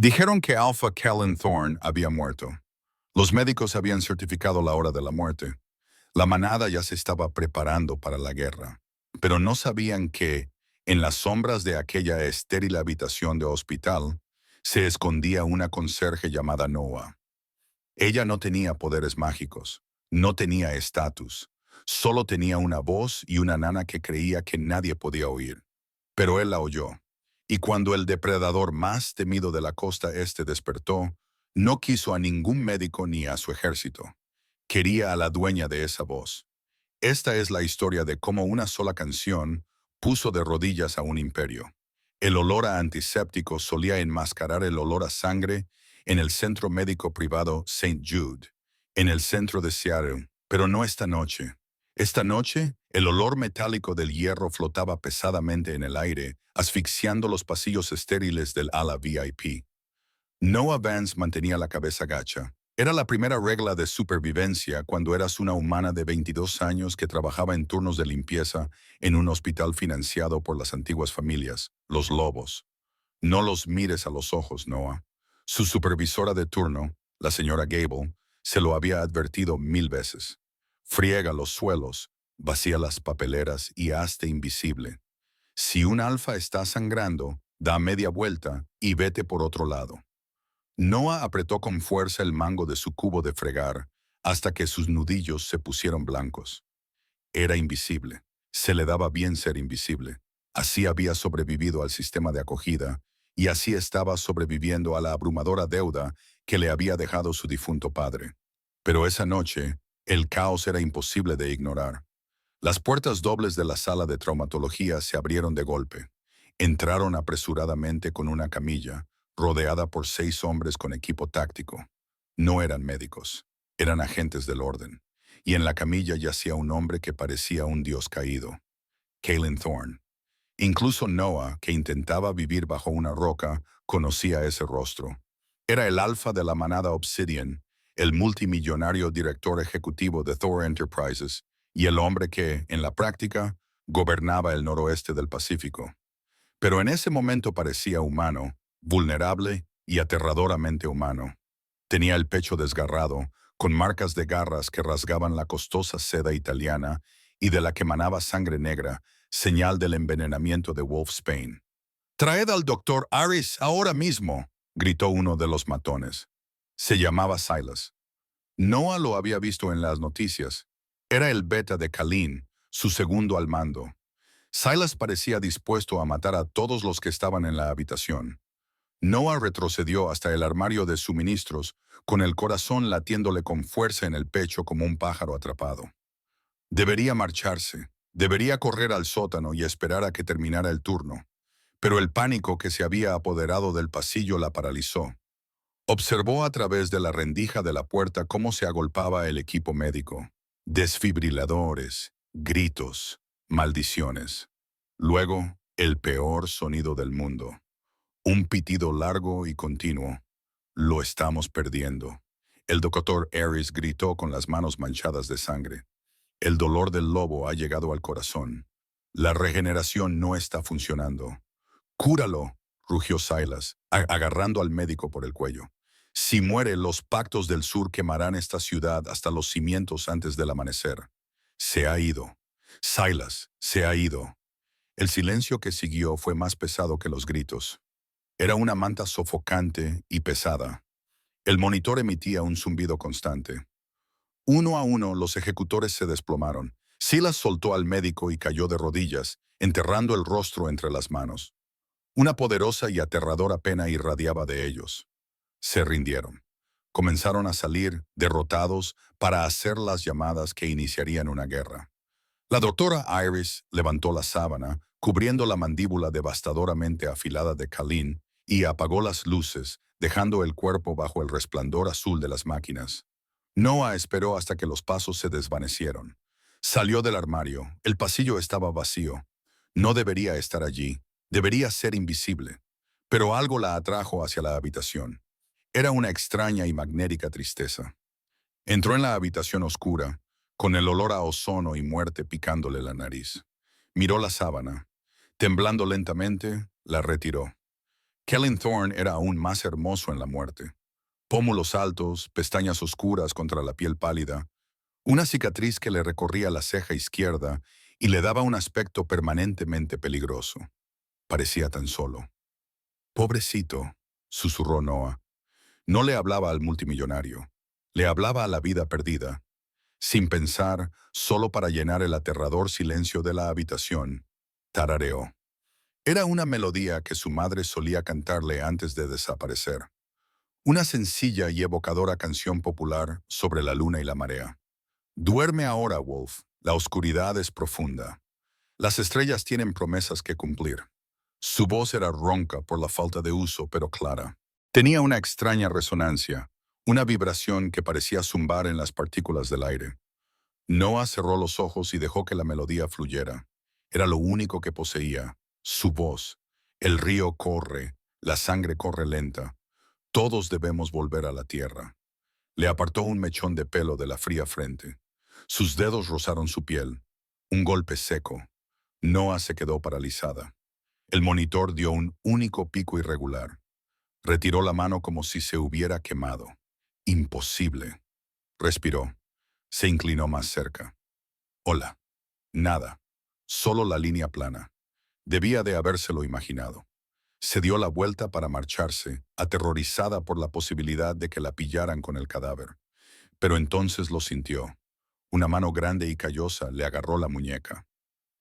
Dijeron que Alpha Kellen Thorne había muerto. Los médicos habían certificado la hora de la muerte. La manada ya se estaba preparando para la guerra. Pero no sabían que, en las sombras de aquella estéril habitación de hospital, se escondía una conserje llamada Noah. Ella no tenía poderes mágicos, no tenía estatus, solo tenía una voz y una nana que creía que nadie podía oír. Pero él la oyó. Y cuando el depredador más temido de la costa este despertó, no quiso a ningún médico ni a su ejército. Quería a la dueña de esa voz. Esta es la historia de cómo una sola canción puso de rodillas a un imperio. El olor a antiséptico solía enmascarar el olor a sangre en el centro médico privado St. Jude, en el centro de Seattle, pero no esta noche. Esta noche, el olor metálico del hierro flotaba pesadamente en el aire, asfixiando los pasillos estériles del ala VIP. Noah Vance mantenía la cabeza gacha. Era la primera regla de supervivencia cuando eras una humana de 22 años que trabajaba en turnos de limpieza en un hospital financiado por las antiguas familias, los Lobos. No los mires a los ojos, Noah. Su supervisora de turno, la señora Gable, se lo había advertido 1000 veces. Friega los suelos, vacía las papeleras y hazte invisible. Si un alfa está sangrando, da media vuelta y vete por otro lado. Noah apretó con fuerza el mango de su cubo de fregar hasta que sus nudillos se pusieron blancos. Era invisible. Se le daba bien ser invisible. Así había sobrevivido al sistema de acogida y así estaba sobreviviendo a la abrumadora deuda que le había dejado su difunto padre. Pero esa noche, el caos era imposible de ignorar. Las puertas dobles de la sala de traumatología se abrieron de golpe. Entraron apresuradamente con una camilla, rodeada por 6 hombres con equipo táctico. No eran médicos, eran agentes del orden. Y en la camilla yacía un hombre que parecía un dios caído, Kellen Thorne. Incluso Noah, que intentaba vivir bajo una roca, conocía ese rostro. Era el alfa de la manada Obsidian, el multimillonario director ejecutivo de Thor Enterprises y el hombre que, en la práctica, gobernaba el noroeste del Pacífico. Pero en ese momento parecía humano, vulnerable y aterradoramente humano. Tenía el pecho desgarrado, con marcas de garras que rasgaban la costosa seda italiana y de la que manaba sangre negra, señal del envenenamiento de Wolfsbane. «Traed al doctor Harris ahora mismo», gritó uno de los matones. Se llamaba Silas. Noah lo había visto en las noticias. Era el beta de Kalin, su segundo al mando. Silas parecía dispuesto a matar a todos los que estaban en la habitación. Noah retrocedió hasta el armario de suministros, con el corazón latiéndole con fuerza en el pecho como un pájaro atrapado. Debería marcharse, debería correr al sótano y esperar a que terminara el turno. Pero el pánico que se había apoderado del pasillo la paralizó. Observó a través de la rendija de la puerta cómo se agolpaba el equipo médico. Desfibriladores, gritos, maldiciones. Luego, el peor sonido del mundo. Un pitido largo y continuo. Lo estamos perdiendo. El doctor Harris gritó con las manos manchadas de sangre. El dolor del lobo ha llegado al corazón. La regeneración no está funcionando. «Cúralo», rugió Silas, agarrando al médico por el cuello. «Si muere, los pactos del sur quemarán esta ciudad hasta los cimientos antes del amanecer». Se ha ido. Silas, se ha ido. El silencio que siguió fue más pesado que los gritos. Era una manta sofocante y pesada. El monitor emitía un zumbido constante. Uno a uno los ejecutores se desplomaron. Silas soltó al médico y cayó de rodillas, enterrando el rostro entre las manos. Una poderosa y aterradora pena irradiaba de ellos. Se rindieron. Comenzaron a salir, derrotados, para hacer las llamadas que iniciarían una guerra. La doctora Iris levantó la sábana, cubriendo la mandíbula devastadoramente afilada de Kalin, y apagó las luces, dejando el cuerpo bajo el resplandor azul de las máquinas. Noah esperó hasta que los pasos se desvanecieron. Salió del armario. El pasillo estaba vacío. No debería estar allí. Debería ser invisible. Pero algo la atrajo hacia la habitación. Era una extraña y magnética tristeza. Entró en la habitación oscura, con el olor a ozono y muerte picándole la nariz. Miró la sábana. Temblando lentamente, la retiró. Kellen Thorne era aún más hermoso en la muerte. Pómulos altos, pestañas oscuras contra la piel pálida, una cicatriz que le recorría la ceja izquierda y le daba un aspecto permanentemente peligroso. Parecía tan solo. Pobrecito, susurró Noah. No le hablaba al multimillonario. Le hablaba a la vida perdida. Sin pensar, solo para llenar el aterrador silencio de la habitación, tarareó. Era una melodía que su madre solía cantarle antes de desaparecer. Una sencilla y evocadora canción popular sobre la luna y la marea. Duerme ahora, Wolf. La oscuridad es profunda. Las estrellas tienen promesas que cumplir. Su voz era ronca por la falta de uso, pero clara. Tenía una extraña resonancia, una vibración que parecía zumbar en las partículas del aire. Noah cerró los ojos y dejó que la melodía fluyera. Era lo único que poseía, su voz. El río corre, la sangre corre lenta. Todos debemos volver a la tierra. Le apartó un mechón de pelo de la fría frente. Sus dedos rozaron su piel. Un golpe seco. Noah se quedó paralizada. El monitor dio un único pico irregular. Retiró la mano como si se hubiera quemado. Imposible. Respiró. Se inclinó más cerca. Hola. Nada. Solo la línea plana. Debía de habérselo imaginado. Se dio la vuelta para marcharse, aterrorizada por la posibilidad de que la pillaran con el cadáver. Pero entonces lo sintió. Una mano grande y callosa le agarró la muñeca.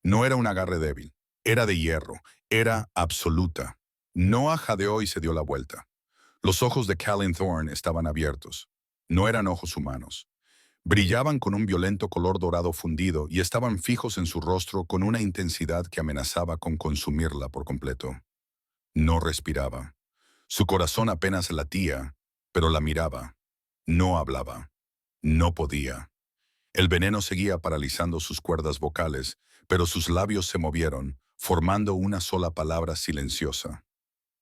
No era un agarre débil. Era de hierro. Era absoluta. Noah jadeó y se dio la vuelta. Los ojos de Kellen Thorne estaban abiertos. No eran ojos humanos. Brillaban con un violento color dorado fundido y estaban fijos en su rostro con una intensidad que amenazaba con consumirla por completo. No respiraba. Su corazón apenas latía, pero la miraba. No hablaba. No podía. El veneno seguía paralizando sus cuerdas vocales, pero sus labios se movieron, formando una sola palabra silenciosa.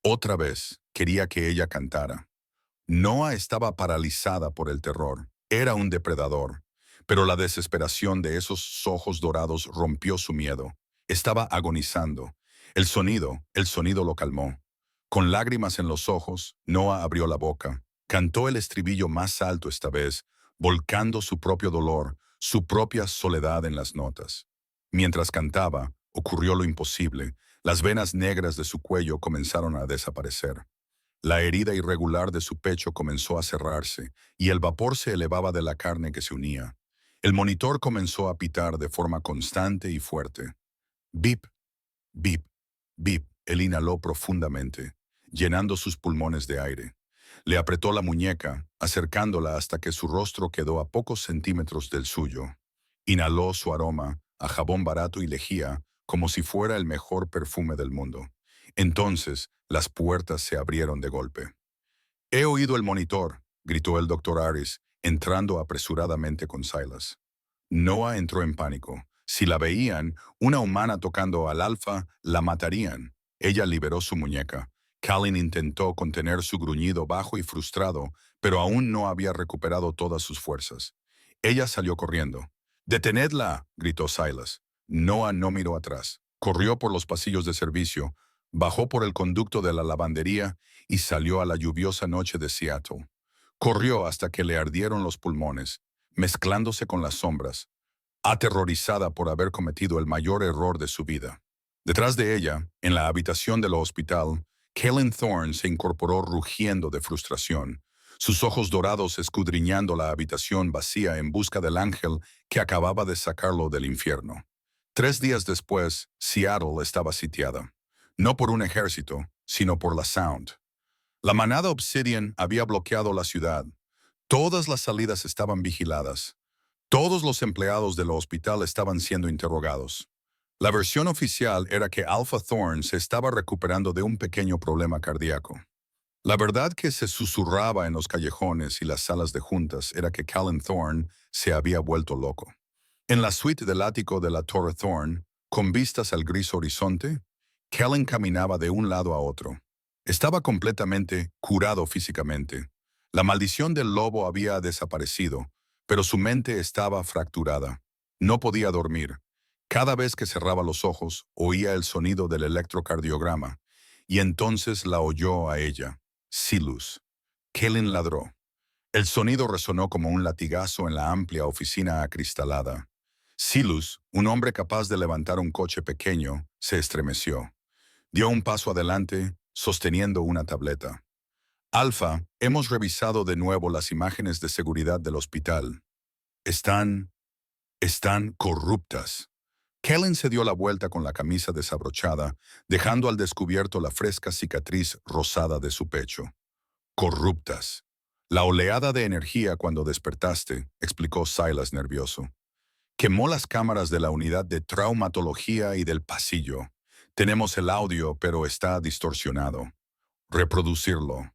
Otra vez, quería que ella cantara. Noah estaba paralizada por el terror. Era un depredador, pero la desesperación de esos ojos dorados rompió su miedo. Estaba agonizando. El sonido lo calmó. Con lágrimas en los ojos, Noah abrió la boca. Cantó el estribillo más alto esta vez, volcando su propio dolor, su propia soledad en las notas. Mientras cantaba, ocurrió lo imposible. Las venas negras de su cuello comenzaron a desaparecer. La herida irregular de su pecho comenzó a cerrarse y el vapor se elevaba de la carne que se unía. El monitor comenzó a pitar de forma constante y fuerte. Bip, bip, bip. Él inhaló profundamente, llenando sus pulmones de aire. Le apretó la muñeca, acercándola hasta que su rostro quedó a pocos centímetros del suyo. Inhaló su aroma, a jabón barato y lejía, como si fuera el mejor perfume del mundo. Entonces, las puertas se abrieron de golpe. «He oído el monitor», gritó el doctor Harris, entrando apresuradamente con Silas. Noah entró en pánico. Si la veían, una humana tocando al alfa, la matarían. Ella liberó su muñeca. Callan intentó contener su gruñido bajo y frustrado, pero aún no había recuperado todas sus fuerzas. Ella salió corriendo. «¡Detenedla!», gritó Silas. Noah no miró atrás. Corrió por los pasillos de servicio, bajó por el conducto de la lavandería y salió a la lluviosa noche de Seattle. Corrió hasta que le ardieron los pulmones, mezclándose con las sombras, aterrorizada por haber cometido el mayor error de su vida. Detrás de ella, en la habitación del hospital, Kellen Thorne se incorporó rugiendo de frustración, sus ojos dorados escudriñando la habitación vacía en busca del ángel que acababa de sacarlo del infierno. 3 días después, Seattle estaba sitiada. No por un ejército, sino por la Sound. La manada Obsidian había bloqueado la ciudad. Todas las salidas estaban vigiladas. Todos los empleados del hospital estaban siendo interrogados. La versión oficial era que Alpha Thorne se estaba recuperando de un pequeño problema cardíaco. La verdad que se susurraba en los callejones y las salas de juntas era que Callan Thorne se había vuelto loco. En la suite del ático de la Torre Thorne, con vistas al gris horizonte, Callan caminaba de un lado a otro. Estaba completamente curado físicamente. La maldición del lobo había desaparecido, pero su mente estaba fracturada. No podía dormir. Cada vez que cerraba los ojos, oía el sonido del electrocardiograma, y entonces la oyó a ella. Silus. Kellen ladró. El sonido resonó como un latigazo en la amplia oficina acristalada. Silus, un hombre capaz de levantar un coche pequeño, se estremeció. Dio un paso adelante, sosteniendo una tableta. Alfa, hemos revisado de nuevo las imágenes de seguridad del hospital. Están corruptas. Kellen se dio la vuelta con la camisa desabrochada, dejando al descubierto la fresca cicatriz rosada de su pecho. Corruptas. La oleada de energía cuando despertaste, explicó Silas nervioso. Quemó las cámaras de la unidad de traumatología y del pasillo. Tenemos el audio, pero está distorsionado. Reproducirlo.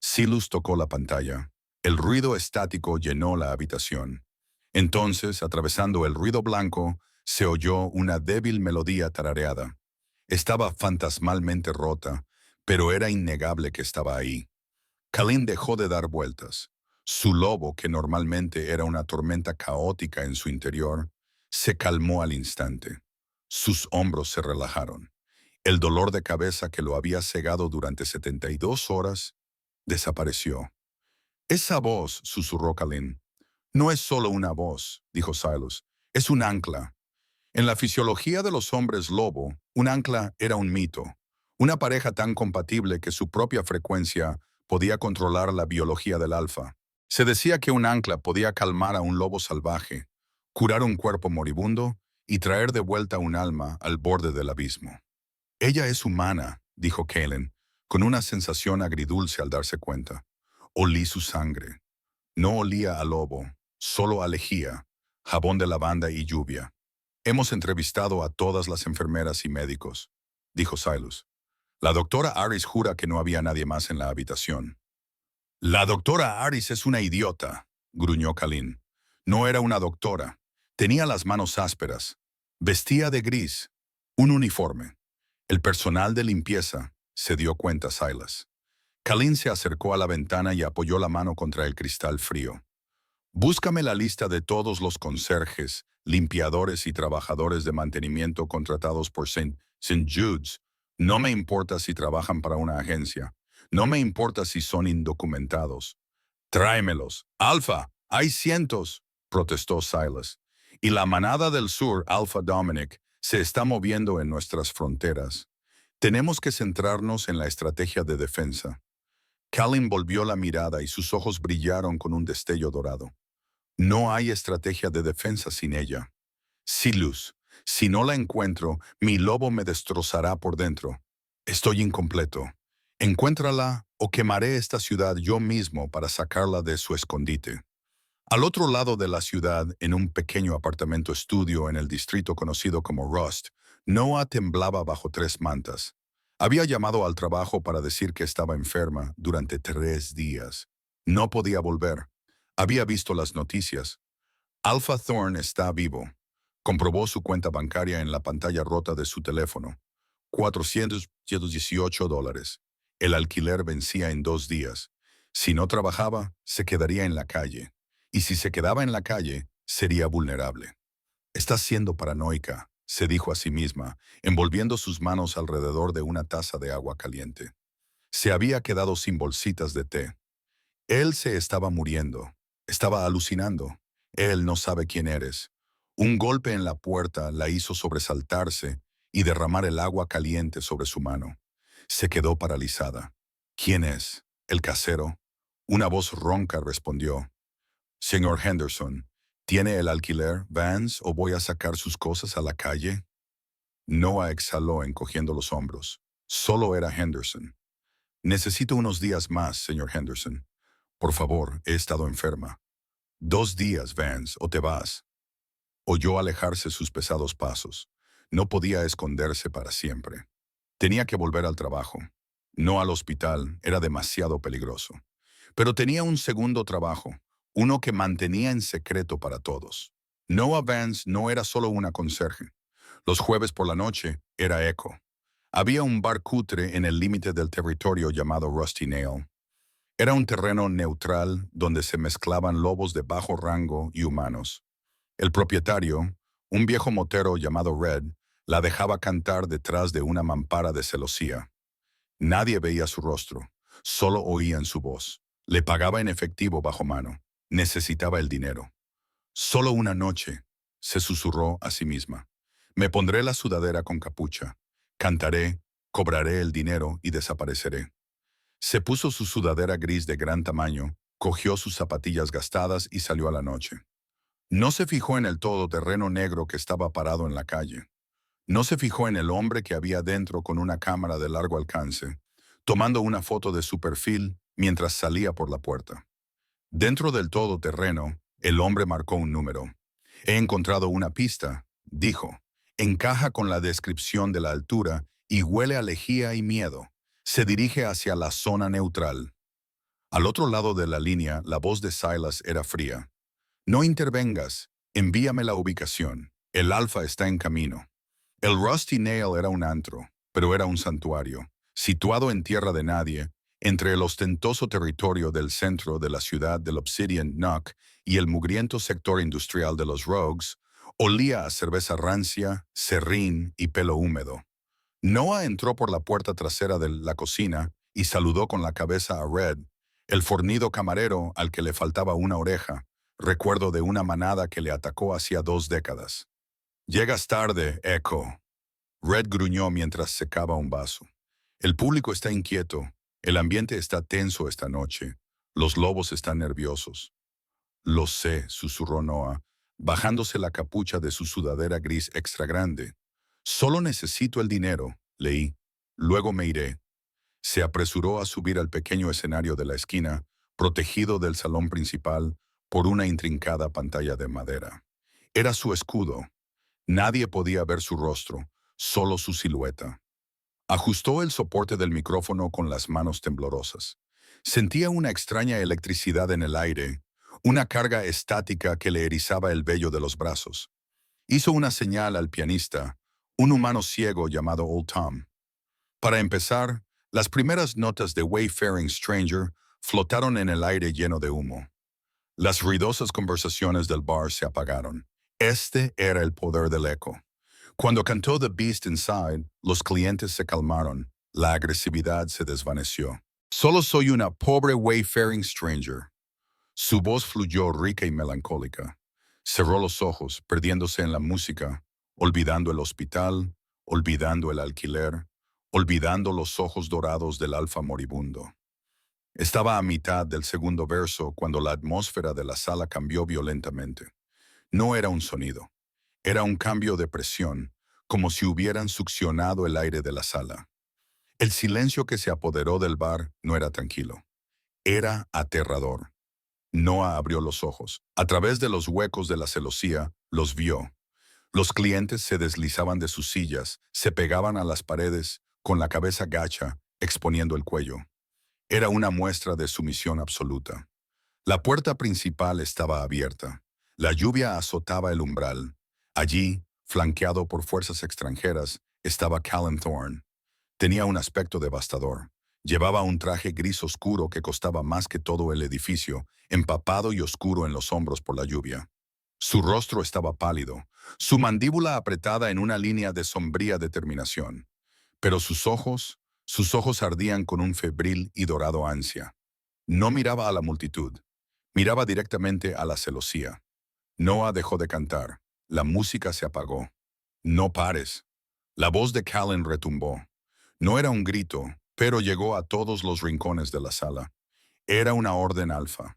Silus tocó la pantalla. El ruido estático llenó la habitación. Entonces, atravesando el ruido blanco, se oyó una débil melodía tarareada. Estaba fantasmalmente rota, pero era innegable que estaba ahí. Kellen dejó de dar vueltas. Su lobo, que normalmente era una tormenta caótica en su interior, se calmó al instante. Sus hombros se relajaron. El dolor de cabeza que lo había cegado durante 72 horas desapareció. Esa voz, susurró Kellen. No es solo una voz, dijo Silas. Es un ancla. En la fisiología de los hombres lobo, un ancla era un mito. Una pareja tan compatible que su propia frecuencia podía controlar la biología del alfa. Se decía que un ancla podía calmar a un lobo salvaje, curar un cuerpo moribundo y traer de vuelta un alma al borde del abismo. Ella es humana, dijo Kellen, con una sensación agridulce al darse cuenta. Olí su sangre. No olía a lobo, solo a lejía, jabón de lavanda y lluvia. Hemos entrevistado a todas las enfermeras y médicos, dijo Silas. La doctora Aris jura que no había nadie más en la habitación. La doctora Aris es una idiota, gruñó Kellen. No era una doctora. Tenía las manos ásperas. Vestía de gris. Un uniforme. El personal de limpieza, se dio cuenta Silas. Kellen se acercó a la ventana y apoyó la mano contra el cristal frío. Búscame la lista de todos los conserjes, limpiadores y trabajadores de mantenimiento contratados por St. Jude's. No me importa si trabajan para una agencia. No me importa si son indocumentados. Tráemelos. Alfa, hay cientos, protestó Silas. Y la manada del sur, Alpha Dominic, se está moviendo en nuestras fronteras. Tenemos que centrarnos en la estrategia de defensa. Kellen volvió la mirada y sus ojos brillaron con un destello dorado. No hay estrategia de defensa sin ella. Silus, si no la encuentro, mi lobo me destrozará por dentro. Estoy incompleto. Encuéntrala o quemaré esta ciudad yo mismo para sacarla de su escondite. Al otro lado de la ciudad, en un pequeño apartamento estudio en el distrito conocido como Rust, Noah temblaba bajo 3 mantas. Había llamado al trabajo para decir que estaba enferma durante 3 días. No podía volver. Había visto las noticias. Alpha Thorne está vivo. Comprobó su cuenta bancaria en la pantalla rota de su teléfono. $418. El alquiler vencía en 2 días. Si no trabajaba, se quedaría en la calle. Y si se quedaba en la calle, sería vulnerable. Estás siendo paranoica, se dijo a sí misma, envolviendo sus manos alrededor de una taza de agua caliente. Se había quedado sin bolsitas de té. Él se estaba muriendo. Estaba alucinando. Él no sabe quién eres. Un golpe en la puerta la hizo sobresaltarse y derramar el agua caliente sobre su mano. Se quedó paralizada. ¿Quién es? ¿El casero? Una voz ronca respondió. Señor Henderson, ¿tiene el alquiler, Vance, o voy a sacar sus cosas a la calle? Noah exhaló encogiendo los hombros. Solo era Henderson. Necesito unos días más, señor Henderson. Por favor, he estado enferma. 2 días, Vance, o te vas. Oyó alejarse sus pesados pasos. No podía esconderse para siempre. Tenía que volver al trabajo. No al hospital, era demasiado peligroso. Pero tenía un segundo trabajo, uno que mantenía en secreto para todos. Noah Vance no era solo una conserje. Los jueves por la noche era eco. Había un bar cutre en el límite del territorio llamado Rusty Nail. Era un terreno neutral donde se mezclaban lobos de bajo rango y humanos. El propietario, un viejo motero llamado Red, la dejaba cantar detrás de una mampara de celosía. Nadie veía su rostro, solo oían su voz. Le pagaba en efectivo bajo mano. Necesitaba el dinero. Solo una noche, se susurró a sí misma. Me pondré la sudadera con capucha. Cantaré, cobraré el dinero y desapareceré. Se puso su sudadera gris de gran tamaño, cogió sus zapatillas gastadas y salió a la noche. No se fijó en el todoterreno negro que estaba parado en la calle. No se fijó en el hombre que había dentro con una cámara de largo alcance, tomando una foto de su perfil mientras salía por la puerta. Dentro del todoterreno, el hombre marcó un número. He encontrado una pista, dijo. Encaja con la descripción de la altura y huele a lejía y miedo. Se dirige hacia la zona neutral. Al otro lado de la línea, la voz de Silas era fría. No intervengas, envíame la ubicación. El Alfa está en camino. El Rusty Nail era un antro, pero era un santuario, situado en tierra de nadie, entre el ostentoso territorio del centro de la ciudad del Obsidian Knock y el mugriento sector industrial de los Rogues. Olía a cerveza rancia, serrín y pelo húmedo. Noah entró por la puerta trasera de la cocina y saludó con la cabeza a Red, el fornido camarero al que le faltaba una oreja, recuerdo de una manada que le atacó hacía 2 décadas. Llegas tarde, Echo. Red gruñó mientras secaba un vaso. El público está inquieto. El ambiente está tenso esta noche. Los lobos están nerviosos. Lo sé, susurró Noah, bajándose la capucha de su sudadera gris extra grande. Solo necesito el dinero, leí. Luego me iré. Se apresuró a subir al pequeño escenario de la esquina, protegido del salón principal por una intrincada pantalla de madera. Era su escudo. Nadie podía ver su rostro, solo su silueta. Ajustó el soporte del micrófono con las manos temblorosas. Sentía una extraña electricidad en el aire, una carga estática que le erizaba el vello de los brazos. Hizo una señal al pianista, un humano ciego llamado Old Tom. Para empezar, las primeras notas de Wayfaring Stranger flotaron en el aire lleno de humo. Las ruidosas conversaciones del bar se apagaron. Este era el poder del eco. Cuando cantó The Beast Inside, los clientes se calmaron, la agresividad se desvaneció. Solo soy una pobre Wayfaring Stranger. Su voz fluyó rica y melancólica. Cerró los ojos, perdiéndose en la música, olvidando el hospital, olvidando el alquiler, olvidando los ojos dorados del alfa moribundo. Estaba a mitad del segundo verso cuando la atmósfera de la sala cambió violentamente. No era un sonido, era un cambio de presión, como si hubieran succionado el aire de la sala. El silencio que se apoderó del bar no era tranquilo, era aterrador. Noah abrió los ojos. A través de los huecos de la celosía, los vio. Los clientes se deslizaban de sus sillas, se pegaban a las paredes, con la cabeza gacha, exponiendo el cuello. Era una muestra de sumisión absoluta. La puerta principal estaba abierta. La lluvia azotaba el umbral. Allí, flanqueado por fuerzas extranjeras, estaba Callan Thorne. Tenía un aspecto devastador. Llevaba un traje gris oscuro que costaba más que todo el edificio, empapado y oscuro en los hombros por la lluvia. Su rostro estaba pálido, su mandíbula apretada en una línea de sombría determinación. Pero sus ojos ardían con un febril y dorado ansia. No miraba a la multitud, miraba directamente a la celosía. Noah dejó de cantar. La música se apagó. No pares. La voz de Callan retumbó. No era un grito, pero llegó a todos los rincones de la sala. Era una orden alfa.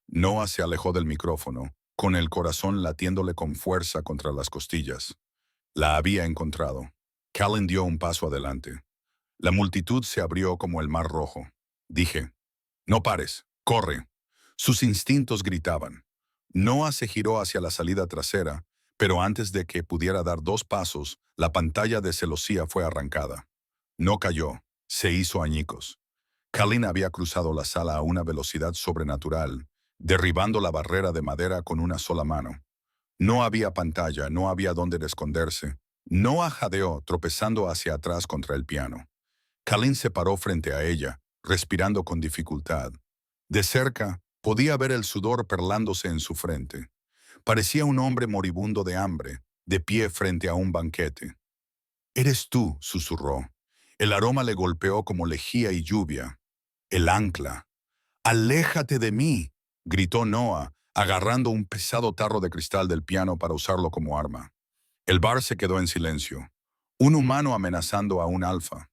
Noah se alejó del micrófono, con el corazón latiéndole con fuerza contra las costillas. La había encontrado. Callan dio un paso adelante. La multitud se abrió como el mar rojo. Dije, no pares, corre. Sus instintos gritaban. Noah se giró hacia la salida trasera, pero antes de que pudiera dar 2 pasos, la pantalla de celosía fue arrancada. No cayó, se hizo añicos. Callan había cruzado la sala a una velocidad sobrenatural, derribando la barrera de madera con una sola mano. No había pantalla, no había dónde esconderse. Noah jadeó, tropezando hacia atrás contra el piano. Callan se paró frente a ella, respirando con dificultad. De cerca, podía ver el sudor perlándose en su frente. Parecía un hombre moribundo de hambre, de pie frente a un banquete. «Eres tú», susurró. El aroma le golpeó como lejía y lluvia. El ancla. «¡Aléjate de mí!», gritó Noah, agarrando un pesado tarro de cristal del piano para usarlo como arma. El bar se quedó en silencio. Un humano amenazando a un alfa.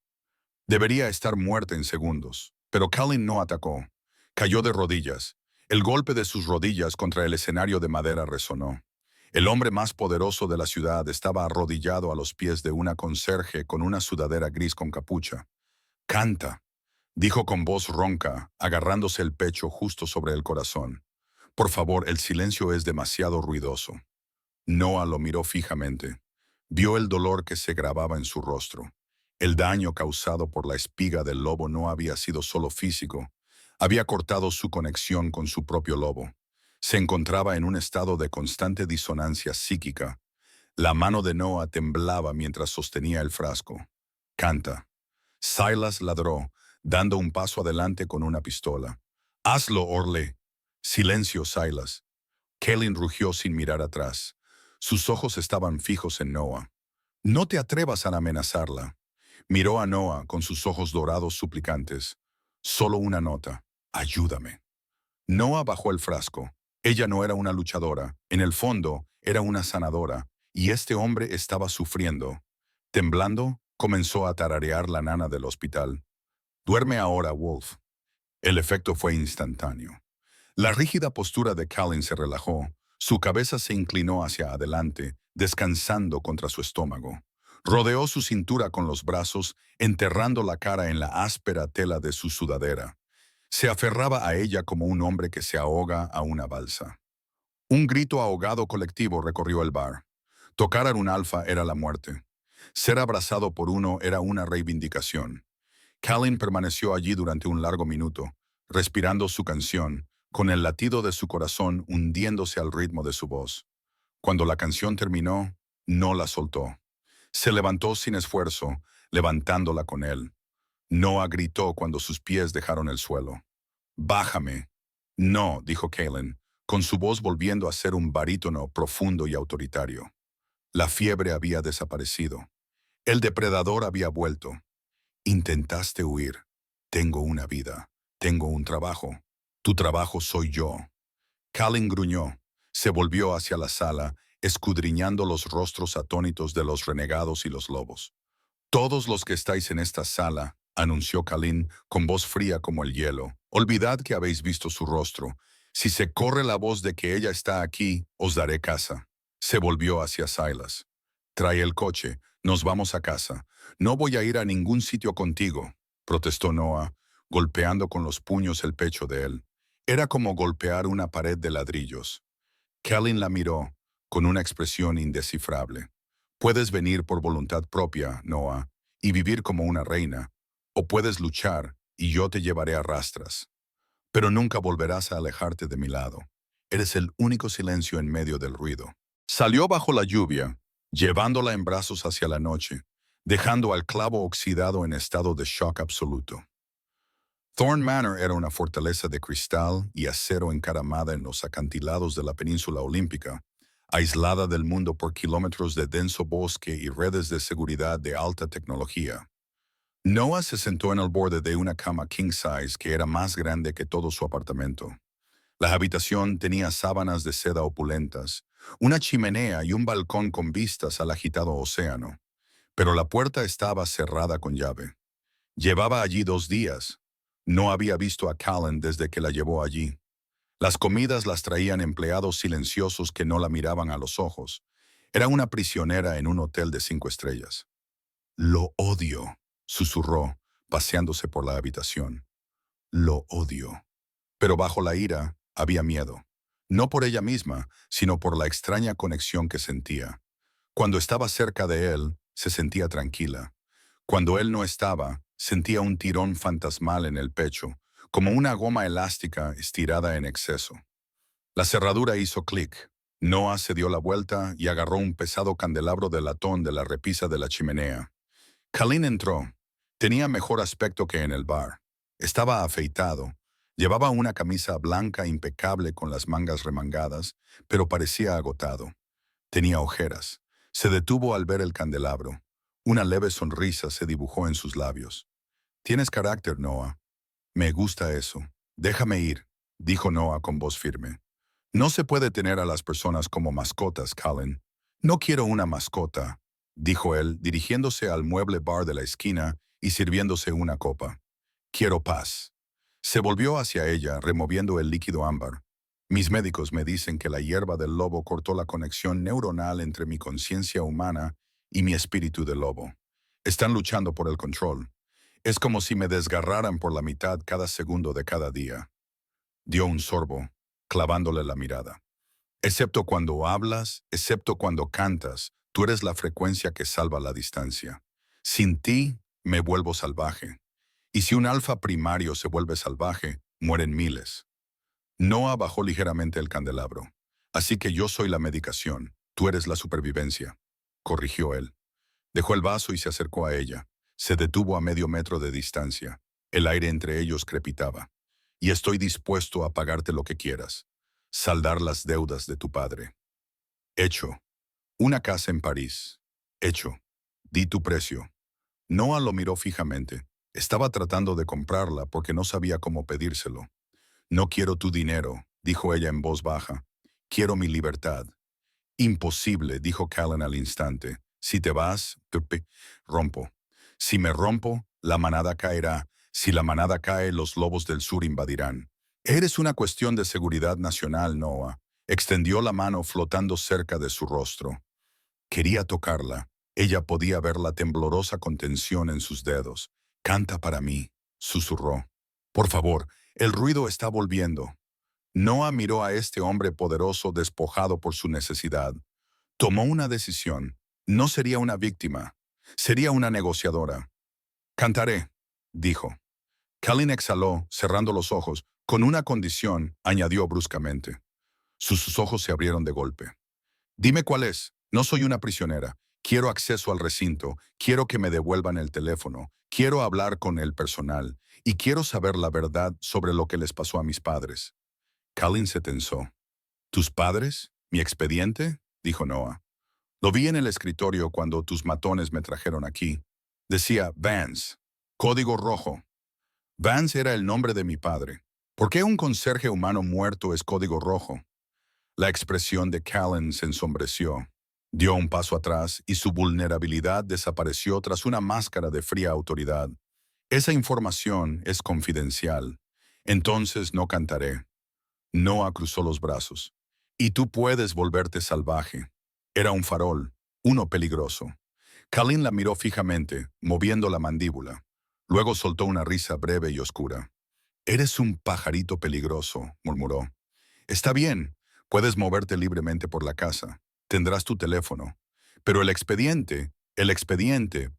Debería estar muerta en segundos, pero Colin no atacó. Cayó de rodillas. El golpe de sus rodillas contra el escenario de madera resonó. El hombre más poderoso de la ciudad estaba arrodillado a los pies de una conserje con una sudadera gris con capucha. «Canta», dijo con voz ronca, agarrándose el pecho justo sobre el corazón. «Por favor, el silencio es demasiado ruidoso». Noah lo miró fijamente. Vio el dolor que se grababa en su rostro. El daño causado por la espiga del lobo no había sido solo físico. Había cortado su conexión con su propio lobo. Se encontraba en un estado de constante disonancia psíquica. La mano de Noah temblaba mientras sostenía el frasco. «Canta». Silas ladró, dando un paso adelante con una pistola. «Hazlo, Orle». «Silencio, Silas». Kellen rugió sin mirar atrás. Sus ojos estaban fijos en Noah. «No te atrevas a amenazarla». Miró a Noah con sus ojos dorados suplicantes. «Solo una nota. Ayúdame». Noah bajó el frasco. Ella no era una luchadora. En el fondo, era una sanadora. Y este hombre estaba sufriendo. Temblando, comenzó a tararear la nana del hospital. «Duerme ahora, Wolf». El efecto fue instantáneo. La rígida postura de Colin se relajó. Su cabeza se inclinó hacia adelante, descansando contra su estómago. Rodeó su cintura con los brazos, enterrando la cara en la áspera tela de su sudadera. Se aferraba a ella como un hombre que se ahoga a una balsa. Un grito ahogado colectivo recorrió el bar. Tocar a un alfa era la muerte. Ser abrazado por uno era una reivindicación. Colin permaneció allí durante un largo minuto, respirando su canción, con el latido de su corazón hundiéndose al ritmo de su voz. Cuando la canción terminó, no la soltó. Se levantó sin esfuerzo, levantándola con él. Noah gritó cuando sus pies dejaron el suelo. «Bájame». «No», dijo Colin, con su voz volviendo a ser un barítono profundo y autoritario. La fiebre había desaparecido. El depredador había vuelto. «Intentaste huir. Tengo una vida. Tengo un trabajo. Tu trabajo soy yo». Colin gruñó. Se volvió hacia la sala, escudriñando los rostros atónitos de los renegados y los lobos. «Todos los que estáis en esta sala», anunció Colin con voz fría como el hielo, «olvidad que habéis visto su rostro. Si se corre la voz de que ella está aquí, os daré casa». Se volvió hacia Silas. «Trae el coche. Nos vamos a casa. No voy a ir a ningún sitio contigo», protestó Noah, golpeando con los puños el pecho de él. Era como golpear una pared de ladrillos. Colin la miró, con una expresión indescifrable. «Puedes venir por voluntad propia, Noah, y vivir como una reina, o puedes luchar y yo te llevaré a rastras. Pero nunca volverás a alejarte de mi lado. Eres el único silencio en medio del ruido». Salió bajo la lluvia, llevándola en brazos hacia la noche, dejando al clavo oxidado en estado de shock absoluto. Thorn Manor era una fortaleza de cristal y acero encaramada en los acantilados de la península olímpica, aislada del mundo por kilómetros de denso bosque y redes de seguridad de alta tecnología. Noah se sentó en el borde de una cama king size que era más grande que todo su apartamento. La habitación tenía sábanas de seda opulentas, una chimenea y un balcón con vistas al agitado océano. Pero la puerta estaba cerrada con llave. Llevaba allí 2 días. No había visto a Colin desde que la llevó allí. Las comidas las traían empleados silenciosos que no la miraban a los ojos. Era una prisionera en un hotel de 5 estrellas. «Lo odio», susurró, paseándose por la habitación. «Lo odio». Pero bajo la ira había miedo. No por ella misma, sino por la extraña conexión que sentía. Cuando estaba cerca de él, se sentía tranquila. Cuando él no estaba, sentía un tirón fantasmal en el pecho, como una goma elástica estirada en exceso. La cerradura hizo clic. Noah se dio la vuelta y agarró un pesado candelabro de latón de la repisa de la chimenea. Colin entró. Tenía mejor aspecto que en el bar. Estaba afeitado. Llevaba una camisa blanca impecable con las mangas remangadas, pero parecía agotado. Tenía ojeras. Se detuvo al ver el candelabro. Una leve sonrisa se dibujó en sus labios. Tienes carácter, Noah. Me gusta eso. Déjame ir, dijo Noah con voz firme. No se puede tener a las personas como mascotas, Colin. No quiero una mascota, dijo él, dirigiéndose al mueble bar de la esquina y sirviéndose una copa. Quiero paz. Se volvió hacia ella, removiendo el líquido ámbar. Mis médicos me dicen que la hierba del lobo cortó la conexión neuronal entre mi conciencia humana y mi espíritu de lobo. Están luchando por el control. Es como si me desgarraran por la mitad cada segundo de cada día. Dio un sorbo, clavándole la mirada. Excepto cuando hablas, excepto cuando cantas, tú eres la frecuencia que salva la distancia. Sin ti, me vuelvo salvaje. Y si un alfa primario se vuelve salvaje, mueren miles. Noah bajó ligeramente el candelabro. Así que yo soy la medicación, tú eres la supervivencia, corrigió él. Dejó el vaso y se acercó a ella. Se detuvo a medio metro de distancia. El aire entre ellos crepitaba. Y estoy dispuesto a pagarte lo que quieras. Saldar las deudas de tu padre. Hecho. Una casa en París. Hecho. Di tu precio. Noah lo miró fijamente. Estaba tratando de comprarla porque no sabía cómo pedírselo. No quiero tu dinero, dijo ella en voz baja. Quiero mi libertad. Imposible, dijo Callan al instante. Si te vas, rompo. Si me rompo, la manada caerá. Si la manada cae, los lobos del sur invadirán. Eres una cuestión de seguridad nacional, Noah. Extendió la mano flotando cerca de su rostro. Quería tocarla. Ella podía ver la temblorosa contención en sus dedos. Canta para mí, susurró. Por favor, el ruido está volviendo. Noah miró a este hombre poderoso despojado por su necesidad. Tomó una decisión. No sería una víctima. Sería una negociadora. Cantaré, dijo. Colin exhaló, cerrando los ojos. Con una condición, añadió bruscamente. Sus ojos se abrieron de golpe. Dime cuál es. No soy una prisionera. Quiero acceso al recinto. Quiero que me devuelvan el teléfono. Quiero hablar con el personal. Y quiero saber la verdad sobre lo que les pasó a mis padres. Colin se tensó. ¿Tus padres? ¿Mi expediente? Dijo Noah. Lo vi en el escritorio cuando tus matones me trajeron aquí. Decía Vance. Código rojo. Vance era el nombre de mi padre. ¿Por qué un conserje humano muerto es código rojo? La expresión de Callan se ensombreció. Dio un paso atrás y su vulnerabilidad desapareció tras una máscara de fría autoridad. Esa información es confidencial. Entonces no cantaré. Noah cruzó los brazos. Y tú puedes volverte salvaje. Era un farol, uno peligroso. Colin la miró fijamente, moviendo la mandíbula. Luego soltó una risa breve y oscura. Eres un pajarito peligroso, murmuró. Está bien, puedes moverte libremente por la casa. Tendrás tu teléfono. Pero el expediente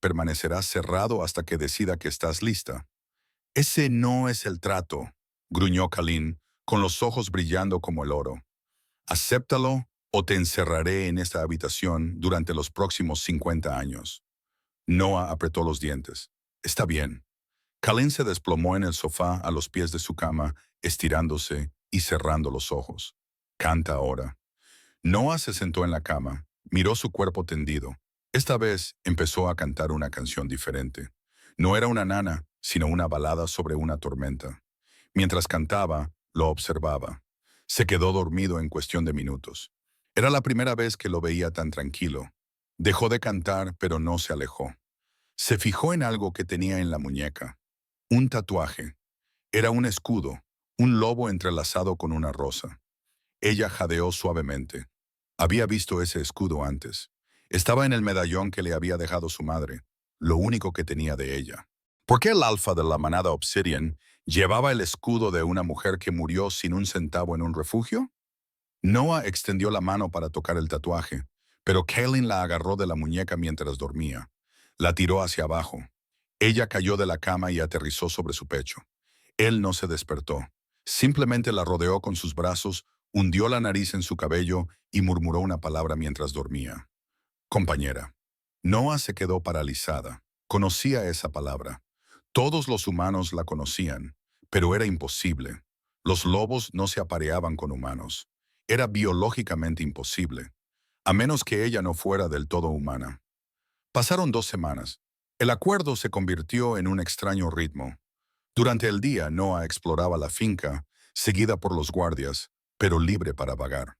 permanecerá cerrado hasta que decida que estás lista. Ese no es el trato, gruñó Colin, con los ojos brillando como el oro. Acéptalo o te encerraré en esta habitación durante los próximos 50 años. Noah apretó los dientes. Está bien. Colin se desplomó en el sofá a los pies de su cama, estirándose y cerrando los ojos. Canta ahora. Noah se sentó en la cama, miró su cuerpo tendido. Esta vez empezó a cantar una canción diferente. No era una nana, sino una balada sobre una tormenta. Mientras cantaba, lo observaba. Se quedó dormido en cuestión de minutos. Era la primera vez que lo veía tan tranquilo. Dejó de cantar, pero no se alejó. Se fijó en algo que tenía en la muñeca. Un tatuaje. Era un escudo, un lobo entrelazado con una rosa. Ella jadeó suavemente. Había visto ese escudo antes. Estaba en el medallón que le había dejado su madre, lo único que tenía de ella. ¿Por qué el alfa de la manada Obsidian llevaba el escudo de una mujer que murió sin un centavo en un refugio? Noah extendió la mano para tocar el tatuaje, pero Kaylin la agarró de la muñeca mientras dormía. La tiró hacia abajo. Ella cayó de la cama y aterrizó sobre su pecho. Él no se despertó. Simplemente la rodeó con sus brazos, hundió la nariz en su cabello y murmuró una palabra mientras dormía. Compañera. Noah se quedó paralizada. Conocía esa palabra. Todos los humanos la conocían, pero era imposible. Los lobos no se apareaban con humanos. Era biológicamente imposible, a menos que ella no fuera del todo humana. Pasaron 2 semanas. El acuerdo se convirtió en un extraño ritmo. Durante el día, Noah exploraba la finca, seguida por los guardias, pero libre para vagar.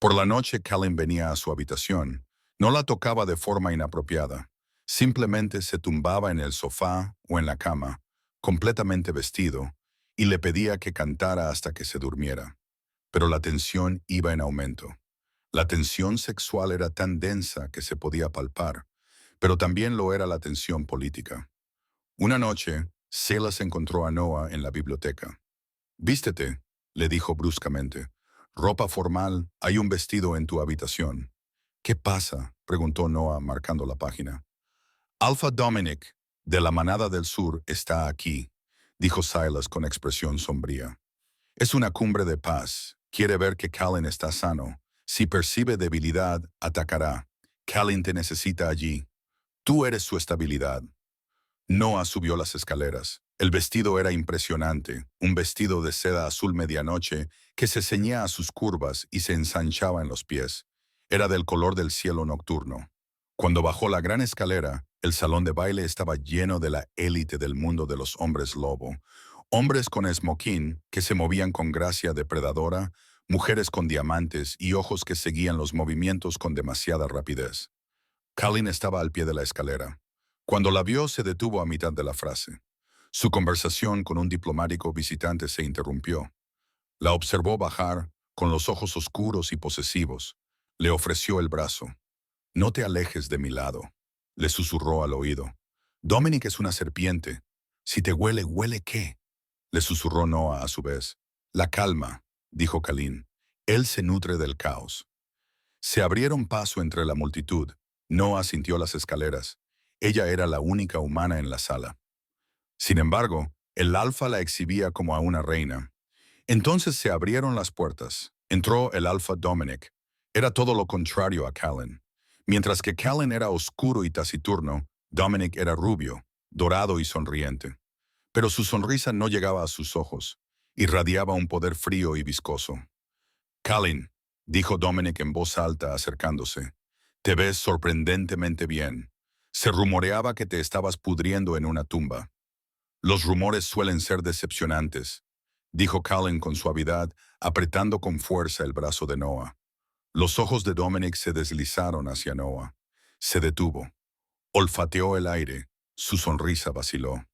Por la noche, Callan venía a su habitación. No la tocaba de forma inapropiada. Simplemente se tumbaba en el sofá o en la cama, completamente vestido, y le pedía que cantara hasta que se durmiera. Pero la tensión iba en aumento. La tensión sexual era tan densa que se podía palpar, pero también lo era la tensión política. Una noche, Silas encontró a Noah en la biblioteca. «Vístete», le dijo bruscamente. «Ropa formal, hay un vestido en tu habitación». «¿Qué pasa?», preguntó Noah marcando la página. «Alpha Dominic, de la Manada del Sur, está aquí», dijo Silas con expresión sombría. «Es una cumbre de paz. Quiere ver que Callan está sano. Si percibe debilidad, atacará. Callan te necesita allí. Tú eres su estabilidad». Noah subió las escaleras. El vestido era impresionante, un vestido de seda azul medianoche que se ceñía a sus curvas y se ensanchaba en los pies. Era del color del cielo nocturno. Cuando bajó la gran escalera, el salón de baile estaba lleno de la élite del mundo de los hombres lobo. Hombres con esmoquín que se movían con gracia depredadora, mujeres con diamantes y ojos que seguían los movimientos con demasiada rapidez. Callan estaba al pie de la escalera. Cuando la vio, se detuvo a mitad de la frase. Su conversación con un diplomático visitante se interrumpió. La observó bajar, con los ojos oscuros y posesivos. Le ofreció el brazo. «No te alejes de mi lado», le susurró al oído. «Dominic es una serpiente. Si te huele, ¿huele qué?», le susurró Noah a su vez. «La calma», dijo Callan. «Él se nutre del caos». Se abrieron paso entre la multitud. Noah sintió las escaleras. Ella era la única humana en la sala. Sin embargo, el alfa la exhibía como a una reina. Entonces se abrieron las puertas. Entró el alfa Dominic. Era todo lo contrario a Callan. Mientras que Callan era oscuro y taciturno, Dominic era rubio, dorado y sonriente. Pero su sonrisa no llegaba a sus ojos. Irradiaba un poder frío y viscoso. «Callan», dijo Dominic en voz alta acercándose, «te ves sorprendentemente bien. Se rumoreaba que te estabas pudriendo en una tumba». «Los rumores suelen ser decepcionantes», dijo Callan con suavidad, apretando con fuerza el brazo de Noah. Los ojos de Dominic se deslizaron hacia Noah. Se detuvo. Olfateó el aire. Su sonrisa vaciló.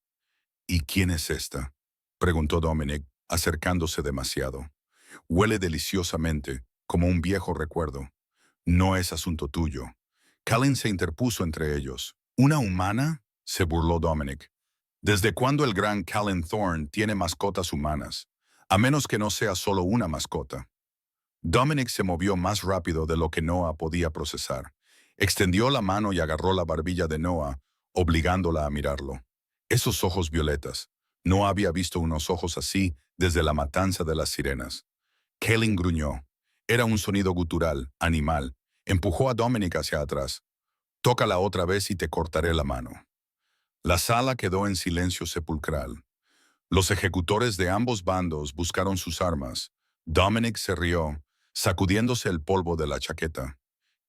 «¿Y quién es esta?», preguntó Dominic, acercándose demasiado. «Huele deliciosamente, como un viejo recuerdo». «No es asunto tuyo». Callan se interpuso entre ellos. «¿Una humana?», se burló Dominic. «¿Desde cuándo el gran Callan Thorne tiene mascotas humanas? A menos que no sea solo una mascota». Dominic se movió más rápido de lo que Noah podía procesar. Extendió la mano y agarró la barbilla de Noah, obligándola a mirarlo. Esos ojos violetas. No había visto unos ojos así desde la matanza de las sirenas. Callan gruñó. Era un sonido gutural, animal. Empujó a Dominic hacia atrás. «Tócala otra vez y te cortaré la mano». La sala quedó en silencio sepulcral. Los ejecutores de ambos bandos buscaron sus armas. Dominic se rió, sacudiéndose el polvo de la chaqueta.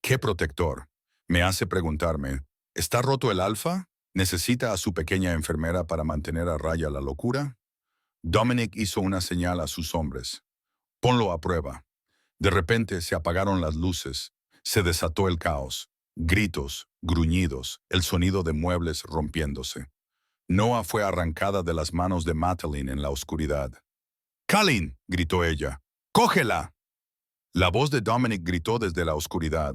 «¿Qué protector?», me hace preguntarme. «¿Está roto el alfa? ¿Necesita a su pequeña enfermera para mantener a raya la locura?». Dominic hizo una señal a sus hombres. «Ponlo a prueba». De repente se apagaron las luces. Se desató el caos. Gritos, gruñidos, el sonido de muebles rompiéndose. Noah fue arrancada de las manos de Madeline en la oscuridad. «¡Callan!», gritó ella. «¡Cógela!». La voz de Dominic gritó desde la oscuridad.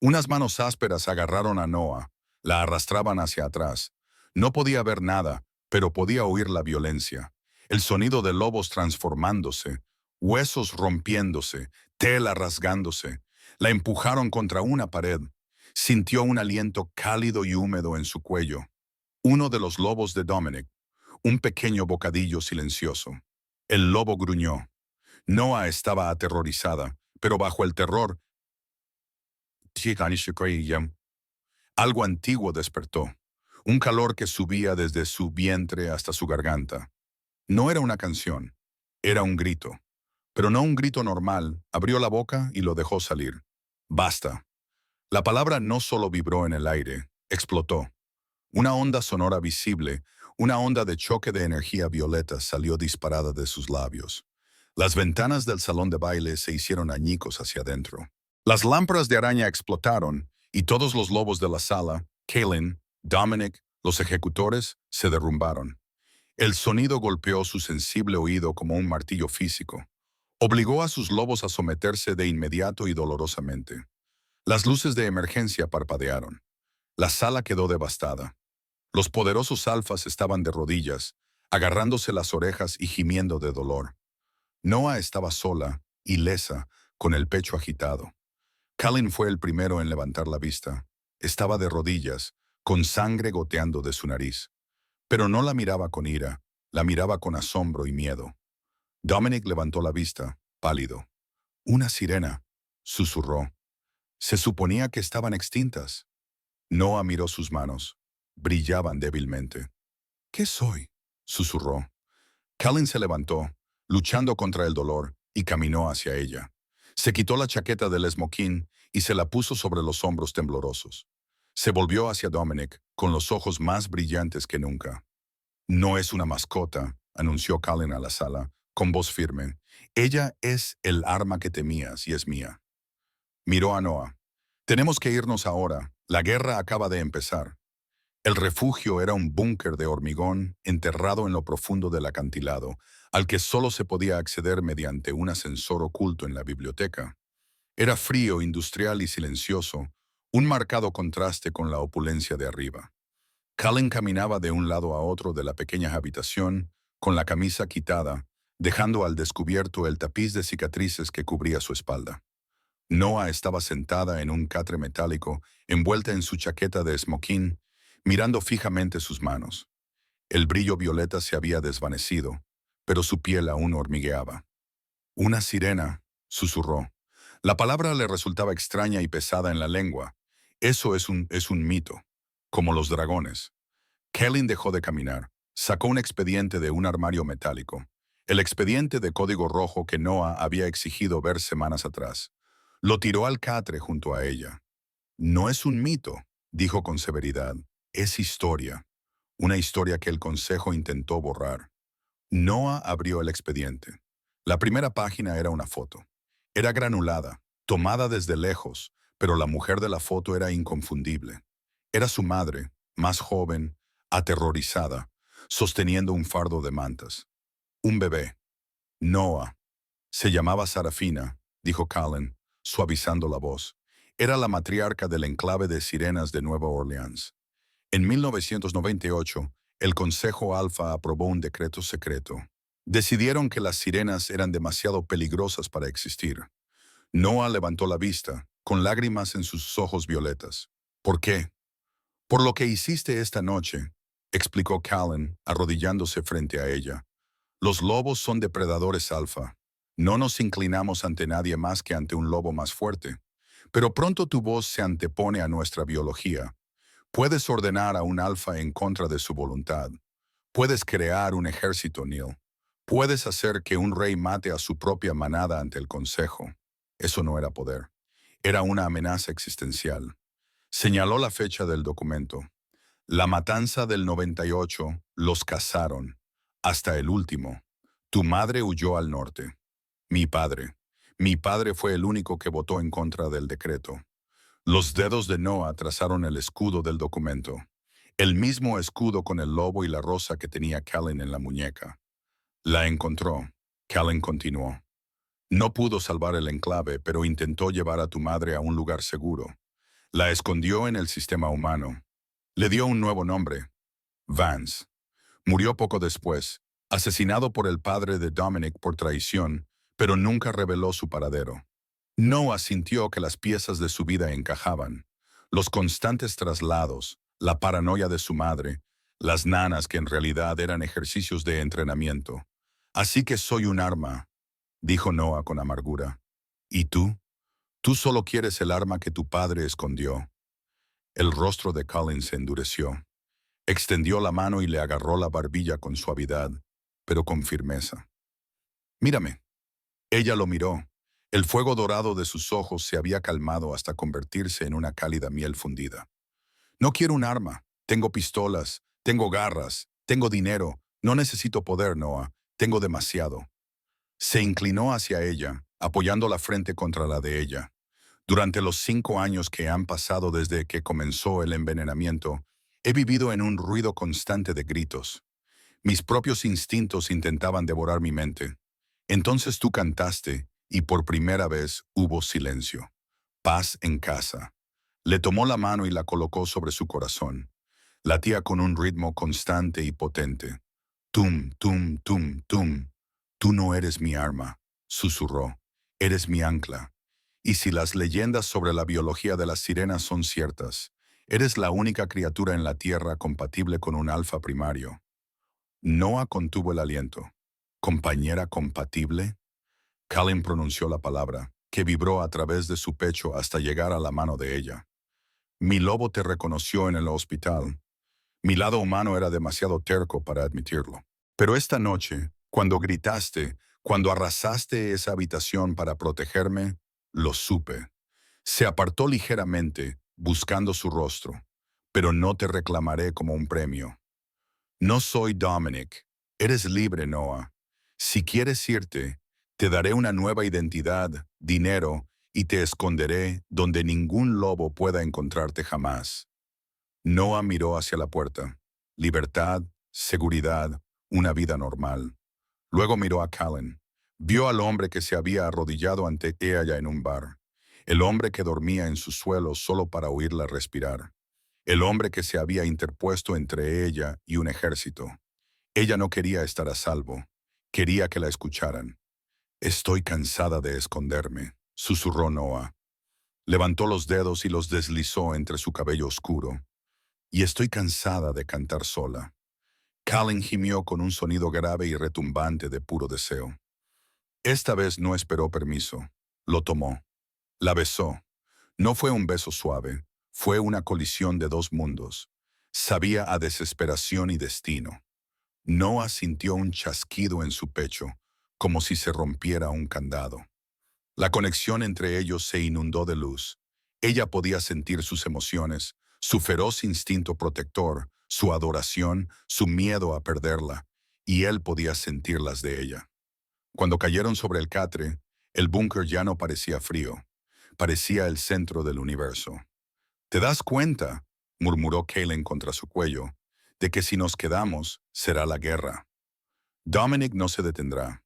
Unas manos ásperas agarraron a Noah. La arrastraban hacia atrás. No podía ver nada, pero podía oír la violencia. El sonido de lobos transformándose, huesos rompiéndose, tela rasgándose. La empujaron contra una pared. Sintió un aliento cálido y húmedo en su cuello. Uno de los lobos de Dominic. Un pequeño bocadillo silencioso. El lobo gruñó. Noah estaba aterrorizada, pero bajo el terror, algo antiguo despertó. Un calor que subía desde su vientre hasta su garganta. No era una canción, era un grito. Pero no un grito normal. Abrió la boca y lo dejó salir. «Basta». La palabra no solo vibró en el aire, explotó. Una onda sonora visible, una onda de choque de energía violeta salió disparada de sus labios. Las ventanas del salón de baile se hicieron añicos hacia adentro. Las lámparas de araña explotaron y todos los lobos de la sala, Kaylin, Dominic, los ejecutores, se derrumbaron. El sonido golpeó su sensible oído como un martillo físico. Obligó a sus lobos a someterse de inmediato y dolorosamente. Las luces de emergencia parpadearon. La sala quedó devastada. Los poderosos alfas estaban de rodillas, agarrándose las orejas y gimiendo de dolor. Noah estaba sola, ilesa, con el pecho agitado. Kalin fue el primero en levantar la vista. Estaba de rodillas, con sangre goteando de su nariz. Pero no la miraba con ira, la miraba con asombro y miedo. Dominic levantó la vista, pálido. «Una sirena», susurró. «Se suponía que estaban extintas». Noah miró sus manos. Brillaban débilmente. «¿Qué soy?», susurró. Kalin se levantó, luchando contra el dolor, y caminó hacia ella. Se quitó la chaqueta del esmoquín y se la puso sobre los hombros temblorosos. Se volvió hacia Dominic, con los ojos más brillantes que nunca. «No es una mascota», anunció Kalin a la sala, con voz firme. «Ella es el arma que temías y es mía». Miró a Noah. «Tenemos que irnos ahora. La guerra acaba de empezar». El refugio era un búnker de hormigón enterrado en lo profundo del acantilado, al que solo se podía acceder mediante un ascensor oculto en la biblioteca. Era frío, industrial y silencioso, un marcado contraste con la opulencia de arriba. Cullen caminaba de un lado a otro de la pequeña habitación, con la camisa quitada, dejando al descubierto el tapiz de cicatrices que cubría su espalda. Noah estaba sentada en un catre metálico, envuelta en su chaqueta de esmoquín, mirando fijamente sus manos. El brillo violeta se había desvanecido, pero su piel aún hormigueaba. «Una sirena», susurró. La palabra le resultaba extraña y pesada en la lengua. «Eso es un mito, como los dragones». Kalin dejó de caminar. Sacó un expediente de un armario metálico. El expediente de código rojo que Noah había exigido ver semanas atrás. Lo tiró al catre junto a ella. «No es un mito», dijo con severidad. «Es historia». Una historia que el consejo intentó borrar. Noah abrió el expediente. La primera página era una foto. Era granulada, tomada desde lejos, pero la mujer de la foto era inconfundible. Era su madre, más joven, aterrorizada, sosteniendo un fardo de mantas. Un bebé. Noah. Se llamaba Sarafina, dijo Cullen, suavizando la voz. Era la matriarca del enclave de sirenas de Nueva Orleans. En 1998, el Consejo Alfa aprobó un decreto secreto. Decidieron que las sirenas eran demasiado peligrosas para existir. Noah levantó la vista, con lágrimas en sus ojos violetas. «¿Por qué?». «Por lo que hiciste esta noche», explicó Cullen, arrodillándose frente a ella. «Los lobos son depredadores alfa. No nos inclinamos ante nadie más que ante un lobo más fuerte. Pero pronto tu voz se antepone a nuestra biología. Puedes ordenar a un alfa en contra de su voluntad. Puedes crear un ejército, Neil. Puedes hacer que un rey mate a su propia manada ante el consejo». Eso no era poder. Era una amenaza existencial. Señaló la fecha del documento. «La matanza del 98, los cazaron. Hasta el último. Tu madre huyó al norte. Mi padre. Mi padre fue el único que votó en contra del decreto». Los dedos de Noah trazaron el escudo del documento. El mismo escudo con el lobo y la rosa que tenía Cullen en la muñeca. «La encontró», Cullen continuó. «No pudo salvar el enclave, pero intentó llevar a tu madre a un lugar seguro. La escondió en el sistema humano. Le dio un nuevo nombre, Vance. Murió poco después, asesinado por el padre de Dominic por traición, pero nunca reveló su paradero. Noah sintió que las piezas de su vida encajaban. Los constantes traslados, la paranoia de su madre, las nanas que en realidad eran ejercicios de entrenamiento. «Así que soy un arma», dijo Noah con amargura. «¿Y tú? Tú solo quieres el arma que tu padre escondió». El rostro de Cullen se endureció. Extendió la mano y le agarró la barbilla con suavidad, pero con firmeza. «Mírame». Ella lo miró. El fuego dorado de sus ojos se había calmado hasta convertirse en una cálida miel fundida. No quiero un arma. Tengo pistolas, tengo garras, tengo dinero. No necesito poder, Noah. Tengo demasiado. Se inclinó hacia ella, apoyando la frente contra la de ella. Durante los 5 años que han pasado desde que comenzó el envenenamiento, he vivido en un ruido constante de gritos. Mis propios instintos intentaban devorar mi mente. Entonces tú cantaste, y por primera vez hubo silencio. Paz en casa. Le tomó la mano y la colocó sobre su corazón. Latía con un ritmo constante y potente. Tum, tum, tum, tum. Tú no eres mi arma, susurró. Eres mi ancla. Y si las leyendas sobre la biología de las sirenas son ciertas, eres la única criatura en la Tierra compatible con un alfa primario. Noah contuvo el aliento. ¿Compañera compatible? Colin pronunció la palabra, que vibró a través de su pecho hasta llegar a la mano de ella. Mi lobo te reconoció en el hospital. Mi lado humano era demasiado terco para admitirlo. Pero esta noche, cuando gritaste, cuando arrasaste esa habitación para protegerme, lo supe. Se apartó ligeramente, buscando su rostro. Pero no te reclamaré como un premio. No soy Dominic. Eres libre, Noah. Si quieres irte, te daré una nueva identidad, dinero, y te esconderé donde ningún lobo pueda encontrarte jamás. Noah miró hacia la puerta. Libertad, seguridad, una vida normal. Luego miró a Callan. Vio al hombre que se había arrodillado ante ella en un bar. El hombre que dormía en su suelo solo para oírla respirar. El hombre que se había interpuesto entre ella y un ejército. Ella no quería estar a salvo. Quería que la escucharan. Estoy cansada de esconderme, susurró Noah. Levantó los dedos y los deslizó entre su cabello oscuro. Y estoy cansada de cantar sola. Callan gimió con un sonido grave y retumbante de puro deseo. Esta vez no esperó permiso. Lo tomó. La besó. No fue un beso suave. Fue una colisión de dos mundos. Sabía a desesperación y destino. Noah sintió un chasquido en su pecho, como si se rompiera un candado. La conexión entre ellos se inundó de luz. Ella podía sentir sus emociones, su feroz instinto protector, su adoración, su miedo a perderla, y él podía sentir las de ella. Cuando cayeron sobre el catre, el búnker ya no parecía frío. Parecía el centro del universo. ¿Te das cuenta? Murmuró Callan contra su cuello, de que si nos quedamos, será la guerra. Dominic no se detendrá.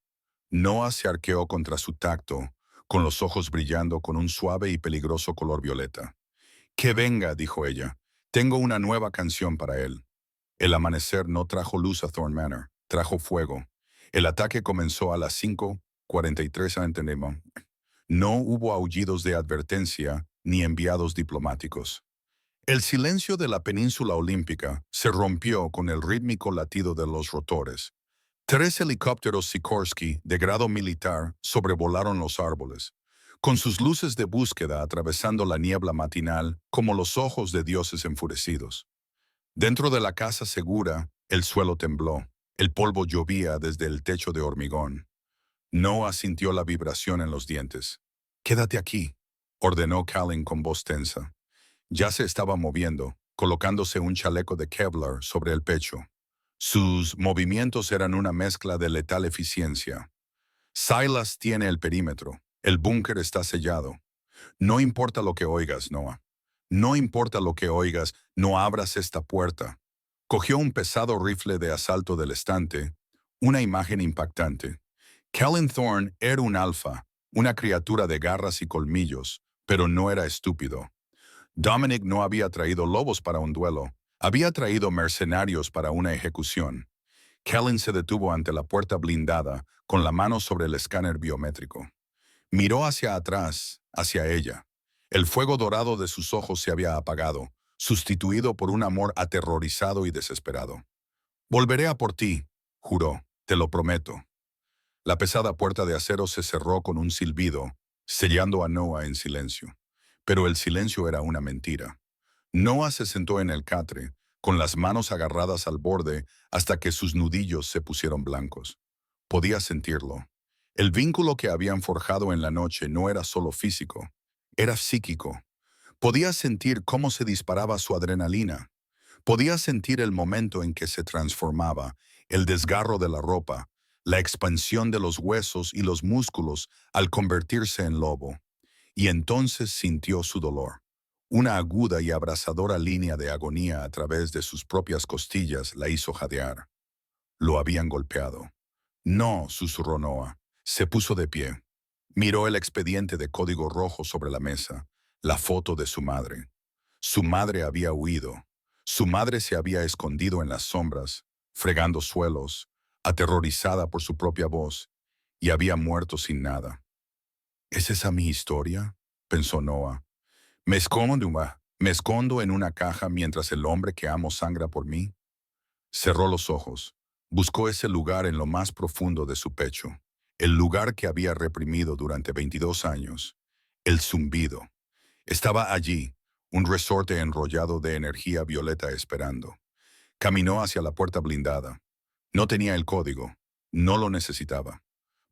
Noah se arqueó contra su tacto, con los ojos brillando con un suave y peligroso color violeta. Que venga, dijo ella. Tengo una nueva canción para él. El amanecer no trajo luz a Thorn Manor, trajo fuego. El ataque comenzó a las 5:43 a.m. No hubo aullidos de advertencia ni enviados diplomáticos. El silencio de la península olímpica se rompió con el rítmico latido de los rotores. 3 helicópteros Sikorsky de grado militar sobrevolaron los árboles, con sus luces de búsqueda atravesando la niebla matinal como los ojos de dioses enfurecidos. Dentro de la casa segura, el suelo tembló. El polvo llovía desde el techo de hormigón. Noah sintió la vibración en los dientes. «Quédate aquí», ordenó Callan con voz tensa. Ya se estaba moviendo, colocándose un chaleco de Kevlar sobre el pecho. Sus movimientos eran una mezcla de letal eficiencia. Silas tiene el perímetro. El búnker está sellado. No importa lo que oigas, Noah. No importa lo que oigas, no abras esta puerta. Cogió un pesado rifle de asalto del estante, una imagen impactante. Callan Thorne era un alfa, una criatura de garras y colmillos, pero no era estúpido. Dominic no había traído lobos para un duelo, había traído mercenarios para una ejecución. Callan se detuvo ante la puerta blindada, con la mano sobre el escáner biométrico. Miró hacia atrás, hacia ella. El fuego dorado de sus ojos se había apagado, sustituido por un amor aterrorizado y desesperado. «Volveré a por ti», juró, «te lo prometo». La pesada puerta de acero se cerró con un silbido, sellando a Noah en silencio. Pero el silencio era una mentira. Noah se sentó en el catre, con las manos agarradas al borde hasta que sus nudillos se pusieron blancos. Podía sentirlo. El vínculo que habían forjado en la noche no era solo físico, era psíquico. Podía sentir cómo se disparaba su adrenalina. Podía sentir el momento en que se transformaba, el desgarro de la ropa, la expansión de los huesos y los músculos al convertirse en lobo. Y entonces sintió su dolor. Una aguda y abrasadora línea de agonía a través de sus propias costillas la hizo jadear. Lo habían golpeado. No, susurró Noah. Se puso de pie. Miró el expediente de código rojo sobre la mesa, la foto de su madre. Su madre había huido. Su madre se había escondido en las sombras, fregando suelos, aterrorizada por su propia voz, y había muerto sin nada. ¿Es esa mi historia?, pensó Noah. Me escondo en una caja mientras el hombre que amo sangra por mí. Cerró los ojos. Buscó ese lugar en lo más profundo de su pecho, el lugar que había reprimido durante 22 años, el zumbido. Estaba allí, un resorte enrollado de energía violeta esperando. Caminó hacia la puerta blindada. No tenía el código. No lo necesitaba.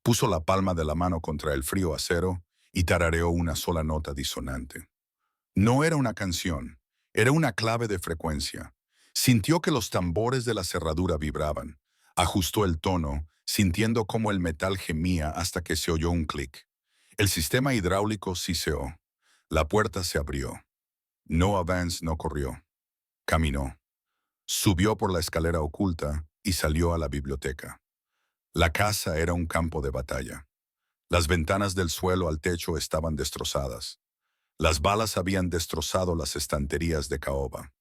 Puso la palma de la mano contra el frío acero y tarareó una sola nota disonante. No era una canción, era una clave de frecuencia. Sintió que los tambores de la cerradura vibraban. Ajustó el tono, sintiendo cómo el metal gemía hasta que se oyó un clic. El sistema hidráulico siseó. La puerta se abrió. Noah Vance no corrió. Caminó. Subió por la escalera oculta y salió a la biblioteca. La casa era un campo de batalla. Las ventanas del suelo al techo estaban destrozadas. Las balas habían destrozado las estanterías de caoba.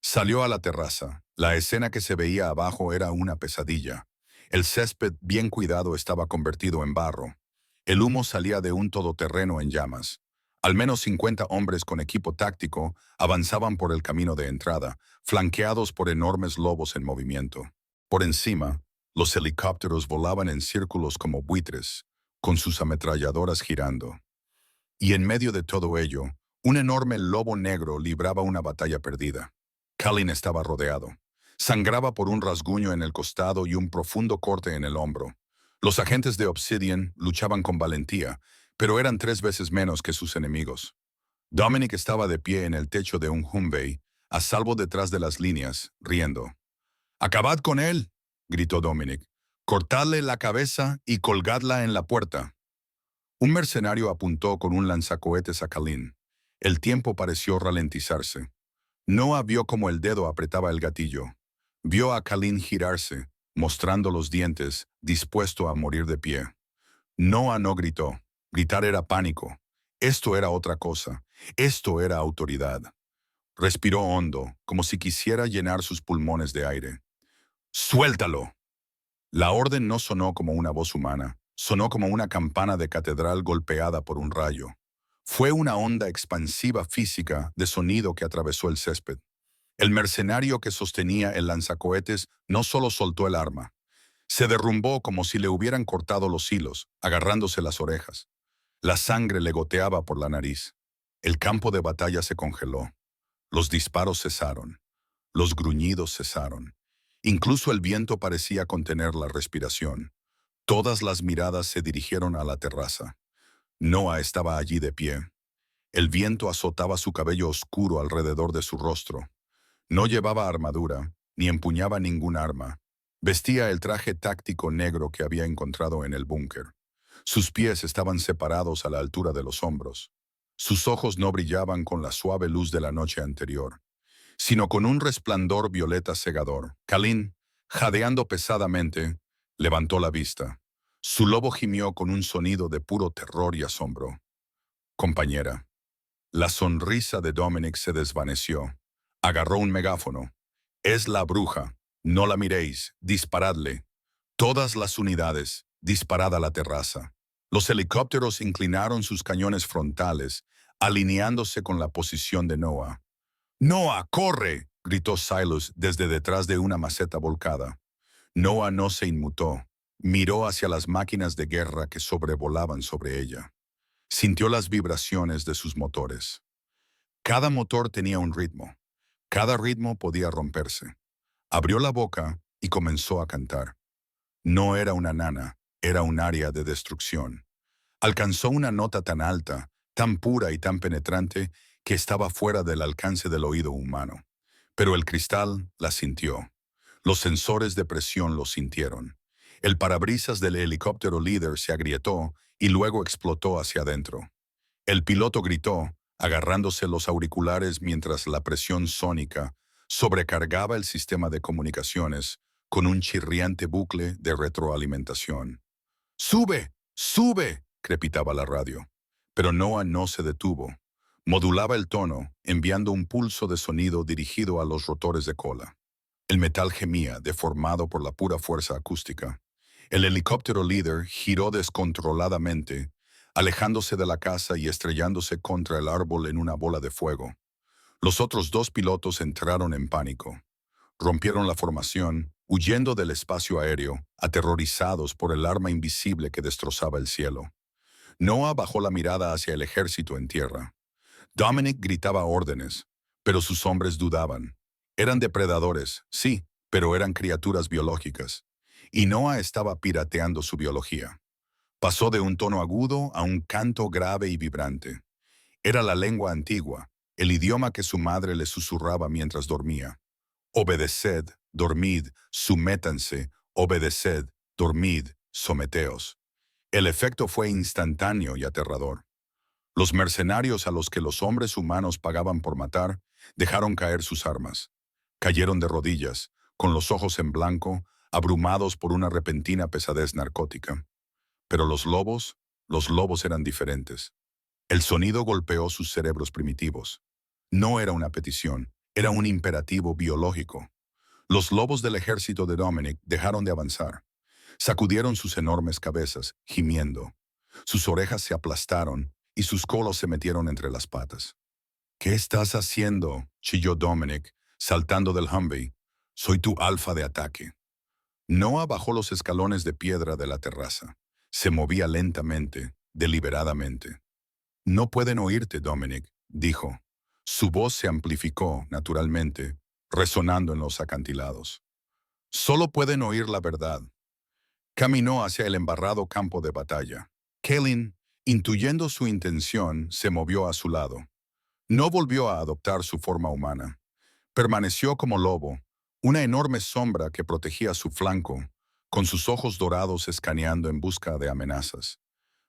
Salió a la terraza. La escena que se veía abajo era una pesadilla. El césped bien cuidado estaba convertido en barro. El humo salía de un todoterreno en llamas. Al menos 50 hombres con equipo táctico avanzaban por el camino de entrada, flanqueados por enormes lobos en movimiento. Por encima, los helicópteros volaban en círculos como buitres, con sus ametralladoras girando. Y en medio de todo ello, un enorme lobo negro libraba una batalla perdida. Kalin estaba rodeado. Sangraba por un rasguño en el costado y un profundo corte en el hombro. Los agentes de Obsidian luchaban con valentía, pero eran 3 veces menos que sus enemigos. Dominic estaba de pie en el techo de un Humvee, a salvo detrás de las líneas, riendo. «¡Acabad con él!», gritó Dominic. «Cortadle la cabeza y colgadla en la puerta». Un mercenario apuntó con un lanzacohetes a Kalin. El tiempo pareció ralentizarse. Noah vio cómo el dedo apretaba el gatillo. Vio a Kalin girarse, mostrando los dientes, dispuesto a morir de pie. Noah no gritó. Gritar era pánico. Esto era otra cosa. Esto era autoridad. Respiró hondo, como si quisiera llenar sus pulmones de aire. «¡Suéltalo!». La orden no sonó como una voz humana. Sonó como una campana de catedral golpeada por un rayo. Fue una onda expansiva física de sonido que atravesó el césped. El mercenario que sostenía el lanzacohetes no solo soltó el arma. Se derrumbó como si le hubieran cortado los hilos, agarrándose las orejas. La sangre le goteaba por la nariz. El campo de batalla se congeló. Los disparos cesaron. Los gruñidos cesaron. Incluso el viento parecía contener la respiración. Todas las miradas se dirigieron a la terraza. Noah estaba allí de pie. El viento azotaba su cabello oscuro alrededor de su rostro. No llevaba armadura, ni empuñaba ningún arma. Vestía el traje táctico negro que había encontrado en el búnker. Sus pies estaban separados a la altura de los hombros. Sus ojos no brillaban con la suave luz de la noche anterior, sino con un resplandor violeta cegador. Kalin, jadeando pesadamente, levantó la vista. Su lobo gimió con un sonido de puro terror y asombro. «Compañera». La sonrisa de Dominic se desvaneció. Agarró un megáfono. «Es la bruja. No la miréis. Disparadle. Todas las unidades. Disparad a la terraza». Los helicópteros inclinaron sus cañones frontales, alineándose con la posición de Noah. «¡Noah, corre!», gritó Silas desde detrás de una maceta volcada. Noah no se inmutó. Miró hacia las máquinas de guerra que sobrevolaban sobre ella. Sintió las vibraciones de sus motores. Cada motor tenía un ritmo. Cada ritmo podía romperse. Abrió la boca y comenzó a cantar. No era una nana, era un área de destrucción. Alcanzó una nota tan alta, tan pura y tan penetrante, que estaba fuera del alcance del oído humano. Pero el cristal la sintió. Los sensores de presión lo sintieron. El parabrisas del helicóptero líder se agrietó y luego explotó hacia adentro. El piloto gritó, agarrándose los auriculares mientras la presión sónica sobrecargaba el sistema de comunicaciones con un chirriante bucle de retroalimentación. ¡Sube! ¡Sube!, crepitaba la radio. Pero Noah no se detuvo. Modulaba el tono, enviando un pulso de sonido dirigido a los rotores de cola. El metal gemía, deformado por la pura fuerza acústica. El helicóptero líder giró descontroladamente, alejándose de la casa y estrellándose contra el árbol en una bola de fuego. Los otros dos pilotos entraron en pánico. Rompieron la formación, huyendo del espacio aéreo, aterrorizados por el arma invisible que destrozaba el cielo. Noah bajó la mirada hacia el ejército en tierra. Dominic gritaba órdenes, pero sus hombres dudaban. Eran depredadores, sí, pero eran criaturas biológicas. Y Noah estaba pirateando su biología. Pasó de un tono agudo a un canto grave y vibrante. Era la lengua antigua, el idioma que su madre le susurraba mientras dormía. Obedeced, dormid, sumétanse, obedeced, dormid, someteos. El efecto fue instantáneo y aterrador. Los mercenarios a los que los hombres humanos pagaban por matar dejaron caer sus armas. Cayeron de rodillas, con los ojos en blanco, abrumados por una repentina pesadez narcótica. Pero los lobos eran diferentes. El sonido golpeó sus cerebros primitivos. No era una petición, era un imperativo biológico. Los lobos del ejército de Dominic dejaron de avanzar. Sacudieron sus enormes cabezas, gimiendo. Sus orejas se aplastaron y sus colos se metieron entre las patas. ¿Qué estás haciendo?, chilló Dominic, saltando del Humvee. Soy tu alfa de ataque. Noah bajó los escalones de piedra de la terraza. Se movía lentamente, deliberadamente. No pueden oírte, Dominic, dijo. Su voz se amplificó, naturalmente, resonando en los acantilados. Solo pueden oír la verdad. Caminó hacia el embarrado campo de batalla. Kellen, intuyendo su intención, se movió a su lado. No volvió a adoptar su forma humana. Permaneció como lobo, una enorme sombra que protegía su flanco, con sus ojos dorados escaneando en busca de amenazas.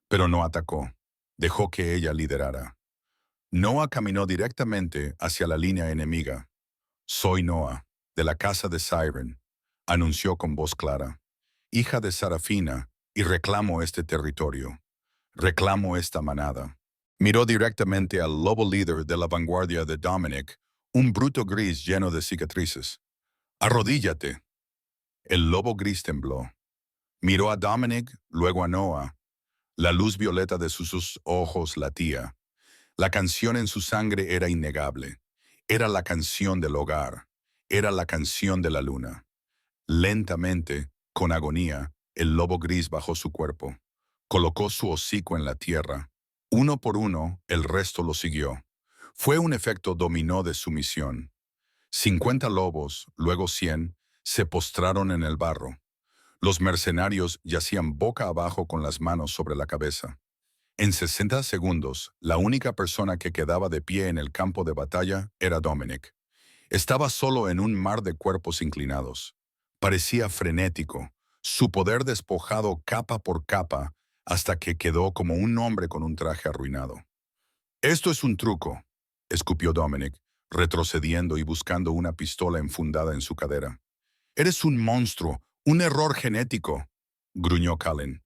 Pero no atacó. Dejó que ella liderara. Noah caminó directamente hacia la línea enemiga. Soy Noah, de la casa de Siren, anunció con voz clara. Hija de Sarafina, y reclamo este territorio. Reclamo esta manada. Miró directamente al lobo líder de la vanguardia de Dominic, un bruto gris lleno de cicatrices. Arrodíllate. El lobo gris tembló. Miró a Dominic, luego a Noah. La luz violeta de sus ojos latía. La canción en su sangre era innegable. Era la canción del hogar. Era la canción de la luna. Lentamente, con agonía, el lobo gris bajó su cuerpo. Colocó su hocico en la tierra. Uno por uno, el resto lo siguió. Fue un efecto dominó de sumisión. 50 lobos, luego 100, se postraron en el barro. Los mercenarios yacían boca abajo con las manos sobre la cabeza. En 60 segundos, la única persona que quedaba de pie en el campo de batalla era Dominic. Estaba solo en un mar de cuerpos inclinados. Parecía frenético, su poder despojado capa por capa, hasta que quedó como un hombre con un traje arruinado. «Esto es un truco», escupió Dominic, retrocediendo y buscando una pistola enfundada en su cadera. «Eres un monstruo, un error genético», gruñó Cullen.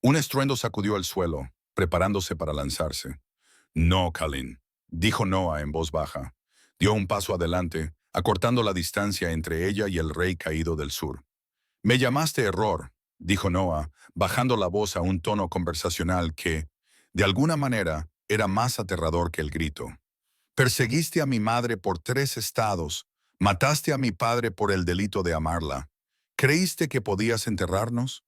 Un estruendo sacudió el suelo, preparándose para lanzarse. «No, Cullen», dijo Noah en voz baja. Dio un paso adelante, acortando la distancia entre ella y el rey caído del sur. «Me llamaste error», dijo Noah, bajando la voz a un tono conversacional que, de alguna manera, era más aterrador que el grito. «Perseguiste a mi madre por 3 estados, mataste a mi padre por el delito de amarla. ¿Creíste que podías enterrarnos?»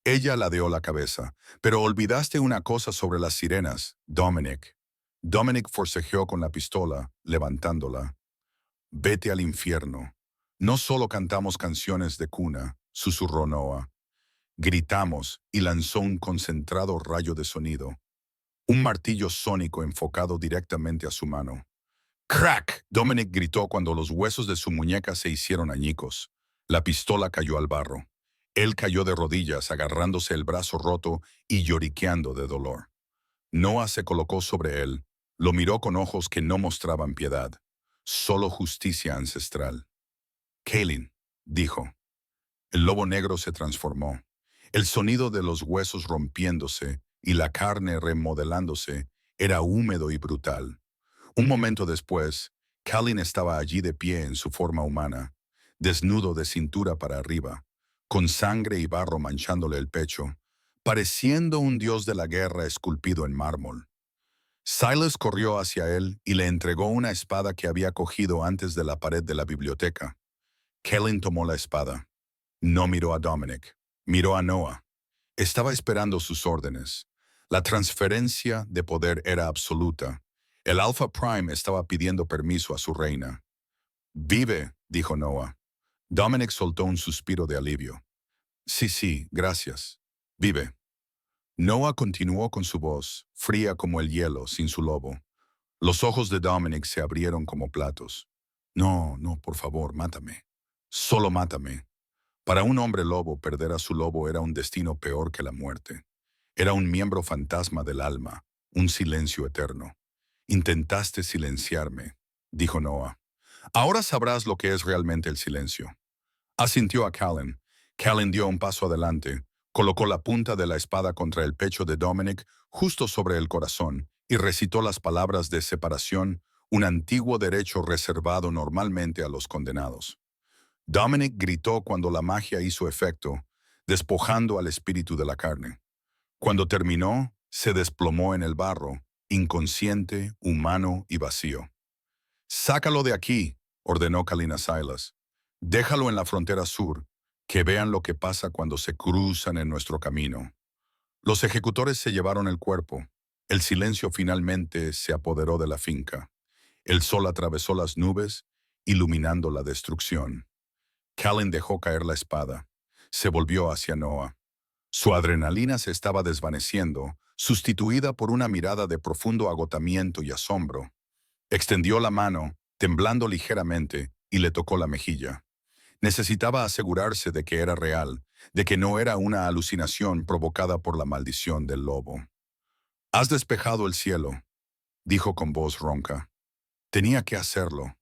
Ella ladeó la cabeza. «Pero olvidaste una cosa sobre las sirenas, Dominic». Dominic forcejeó con la pistola, levantándola. «Vete al infierno. No solo cantamos canciones de cuna», susurró Noah. Gritamos y lanzó un concentrado rayo de sonido. Un martillo sónico enfocado directamente a su mano. ¡Crack! Dominic gritó cuando los huesos de su muñeca se hicieron añicos. La pistola cayó al barro. Él cayó de rodillas, agarrándose el brazo roto y lloriqueando de dolor. Noah se colocó sobre él. Lo miró con ojos que no mostraban piedad, solo justicia ancestral. Kaylin, dijo. El lobo negro se transformó. El sonido de los huesos rompiéndose y la carne remodelándose era húmedo y brutal. Un momento después, Kalin estaba allí de pie en su forma humana, desnudo de cintura para arriba, con sangre y barro manchándole el pecho, pareciendo un dios de la guerra esculpido en mármol. Silas corrió hacia él y le entregó una espada que había cogido antes de la pared de la biblioteca. Kalin tomó la espada. No miró a Dominic, miró a Noah. Estaba esperando sus órdenes. La transferencia de poder era absoluta. El Alpha Prime estaba pidiendo permiso a su reina. Vive, dijo Noah. Dominic soltó un suspiro de alivio. Sí, gracias. Vive. Noah continuó con su voz, fría como el hielo, sin su lobo. Los ojos de Dominic se abrieron como platos. No, por favor, mátame. Solo mátame. Para un hombre lobo, perder a su lobo era un destino peor que la muerte. Era un miembro fantasma del alma, un silencio eterno. Intentaste silenciarme, dijo Noah. Ahora sabrás lo que es realmente el silencio. Asintió a Callan. Callan dio un paso adelante, colocó la punta de la espada contra el pecho de Dominic, justo sobre el corazón, y recitó las palabras de separación, un antiguo derecho reservado normalmente a los condenados. Dominic gritó cuando la magia hizo efecto, despojando al espíritu de la carne. Cuando terminó, se desplomó en el barro, inconsciente, humano y vacío. «Sácalo de aquí», ordenó Kalina Silas. «Déjalo en la frontera sur, que vean lo que pasa cuando se cruzan en nuestro camino». Los ejecutores se llevaron el cuerpo. El silencio finalmente se apoderó de la finca. El sol atravesó las nubes, iluminando la destrucción. Callan dejó caer la espada. Se volvió hacia Noah. Su adrenalina se estaba desvaneciendo, sustituida por una mirada de profundo agotamiento y asombro. Extendió la mano, temblando ligeramente, y le tocó la mejilla. Necesitaba asegurarse de que era real, de que no era una alucinación provocada por la maldición del lobo. «Has despejado el cielo», dijo con voz ronca. «Tenía que hacerlo»,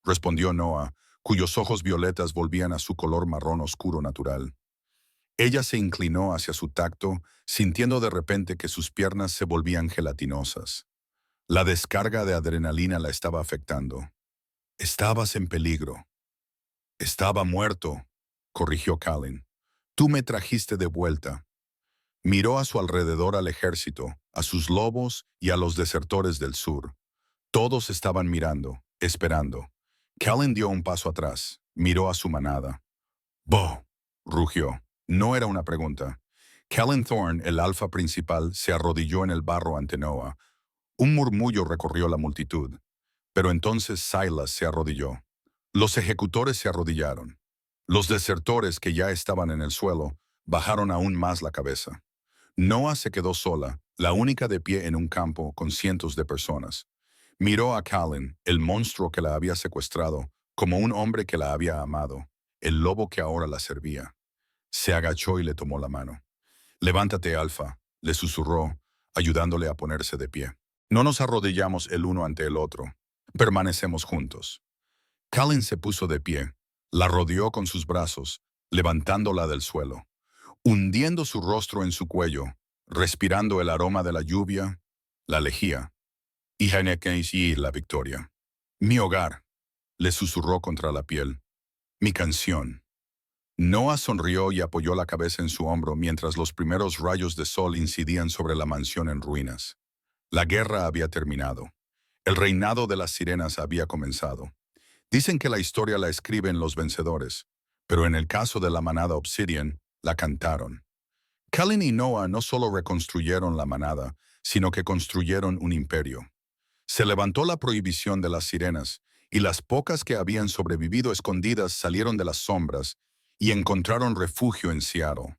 respondió Noah, cuyos ojos violetas volvían a su color marrón oscuro natural. Ella se inclinó hacia su tacto, sintiendo de repente que sus piernas se volvían gelatinosas. La descarga de adrenalina la estaba afectando. «Estabas en peligro». «Estaba muerto», corrigió Callan. «Tú me trajiste de vuelta». Miró a su alrededor al ejército, a sus lobos y a los desertores del sur. Todos estaban mirando, esperando. Callan dio un paso atrás, miró a su manada. «Bo», rugió. No era una pregunta. Callan Thorne, el alfa principal, se arrodilló en el barro ante Noah. Un murmullo recorrió la multitud. Pero entonces Silas se arrodilló. Los ejecutores se arrodillaron. Los desertores que ya estaban en el suelo bajaron aún más la cabeza. Noah se quedó sola, la única de pie en un campo con cientos de personas. Miró a Callan, el monstruo que la había secuestrado, como un hombre que la había amado, el lobo que ahora la servía. Se agachó y le tomó la mano. «Levántate, Alfa», le susurró, ayudándole a ponerse de pie. «No nos arrodillamos el uno ante el otro. Permanecemos juntos». Callan se puso de pie, la rodeó con sus brazos, levantándola del suelo, hundiendo su rostro en su cuello, respirando el aroma de la lluvia, la lejía, y la victoria. «Mi hogar», le susurró contra la piel. «Mi canción». Noah sonrió y apoyó la cabeza en su hombro mientras los primeros rayos de sol incidían sobre la mansión en ruinas. La guerra había terminado. El reinado de las sirenas había comenzado. Dicen que la historia la escriben los vencedores, pero en el caso de la manada Obsidian, la cantaron. Callan y Noah no solo reconstruyeron la manada, sino que construyeron un imperio. Se levantó la prohibición de las sirenas, y las pocas que habían sobrevivido escondidas salieron de las sombras y encontraron refugio en Seattle.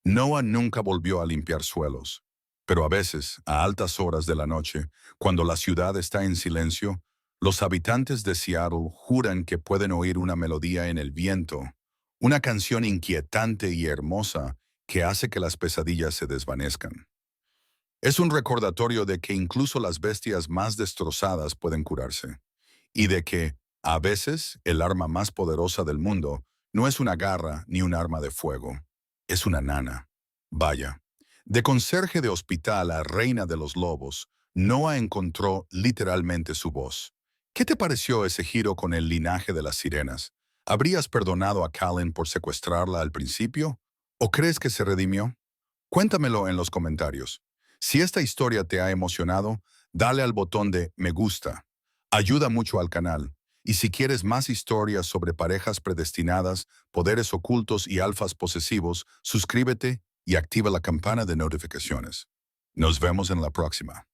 Noah nunca volvió a limpiar suelos. Pero a veces, a altas horas de la noche, cuando la ciudad está en silencio, los habitantes de Seattle juran que pueden oír una melodía en el viento, una canción inquietante y hermosa que hace que las pesadillas se desvanezcan. Es un recordatorio de que incluso las bestias más destrozadas pueden curarse, y de que, a veces, el arma más poderosa del mundo no es una garra ni un arma de fuego, es una nana. Vaya, de conserje de hospital a reina de los lobos, Noah encontró literalmente su voz. ¿Qué te pareció ese giro con el linaje de las sirenas? ¿Habrías perdonado a Callan por secuestrarla al principio? ¿O crees que se redimió? Cuéntamelo en los comentarios. Si esta historia te ha emocionado, dale al botón de me gusta. Ayuda mucho al canal. Y si quieres más historias sobre parejas predestinadas, poderes ocultos y alfas posesivos, suscríbete y activa la campana de notificaciones. Nos vemos en la próxima.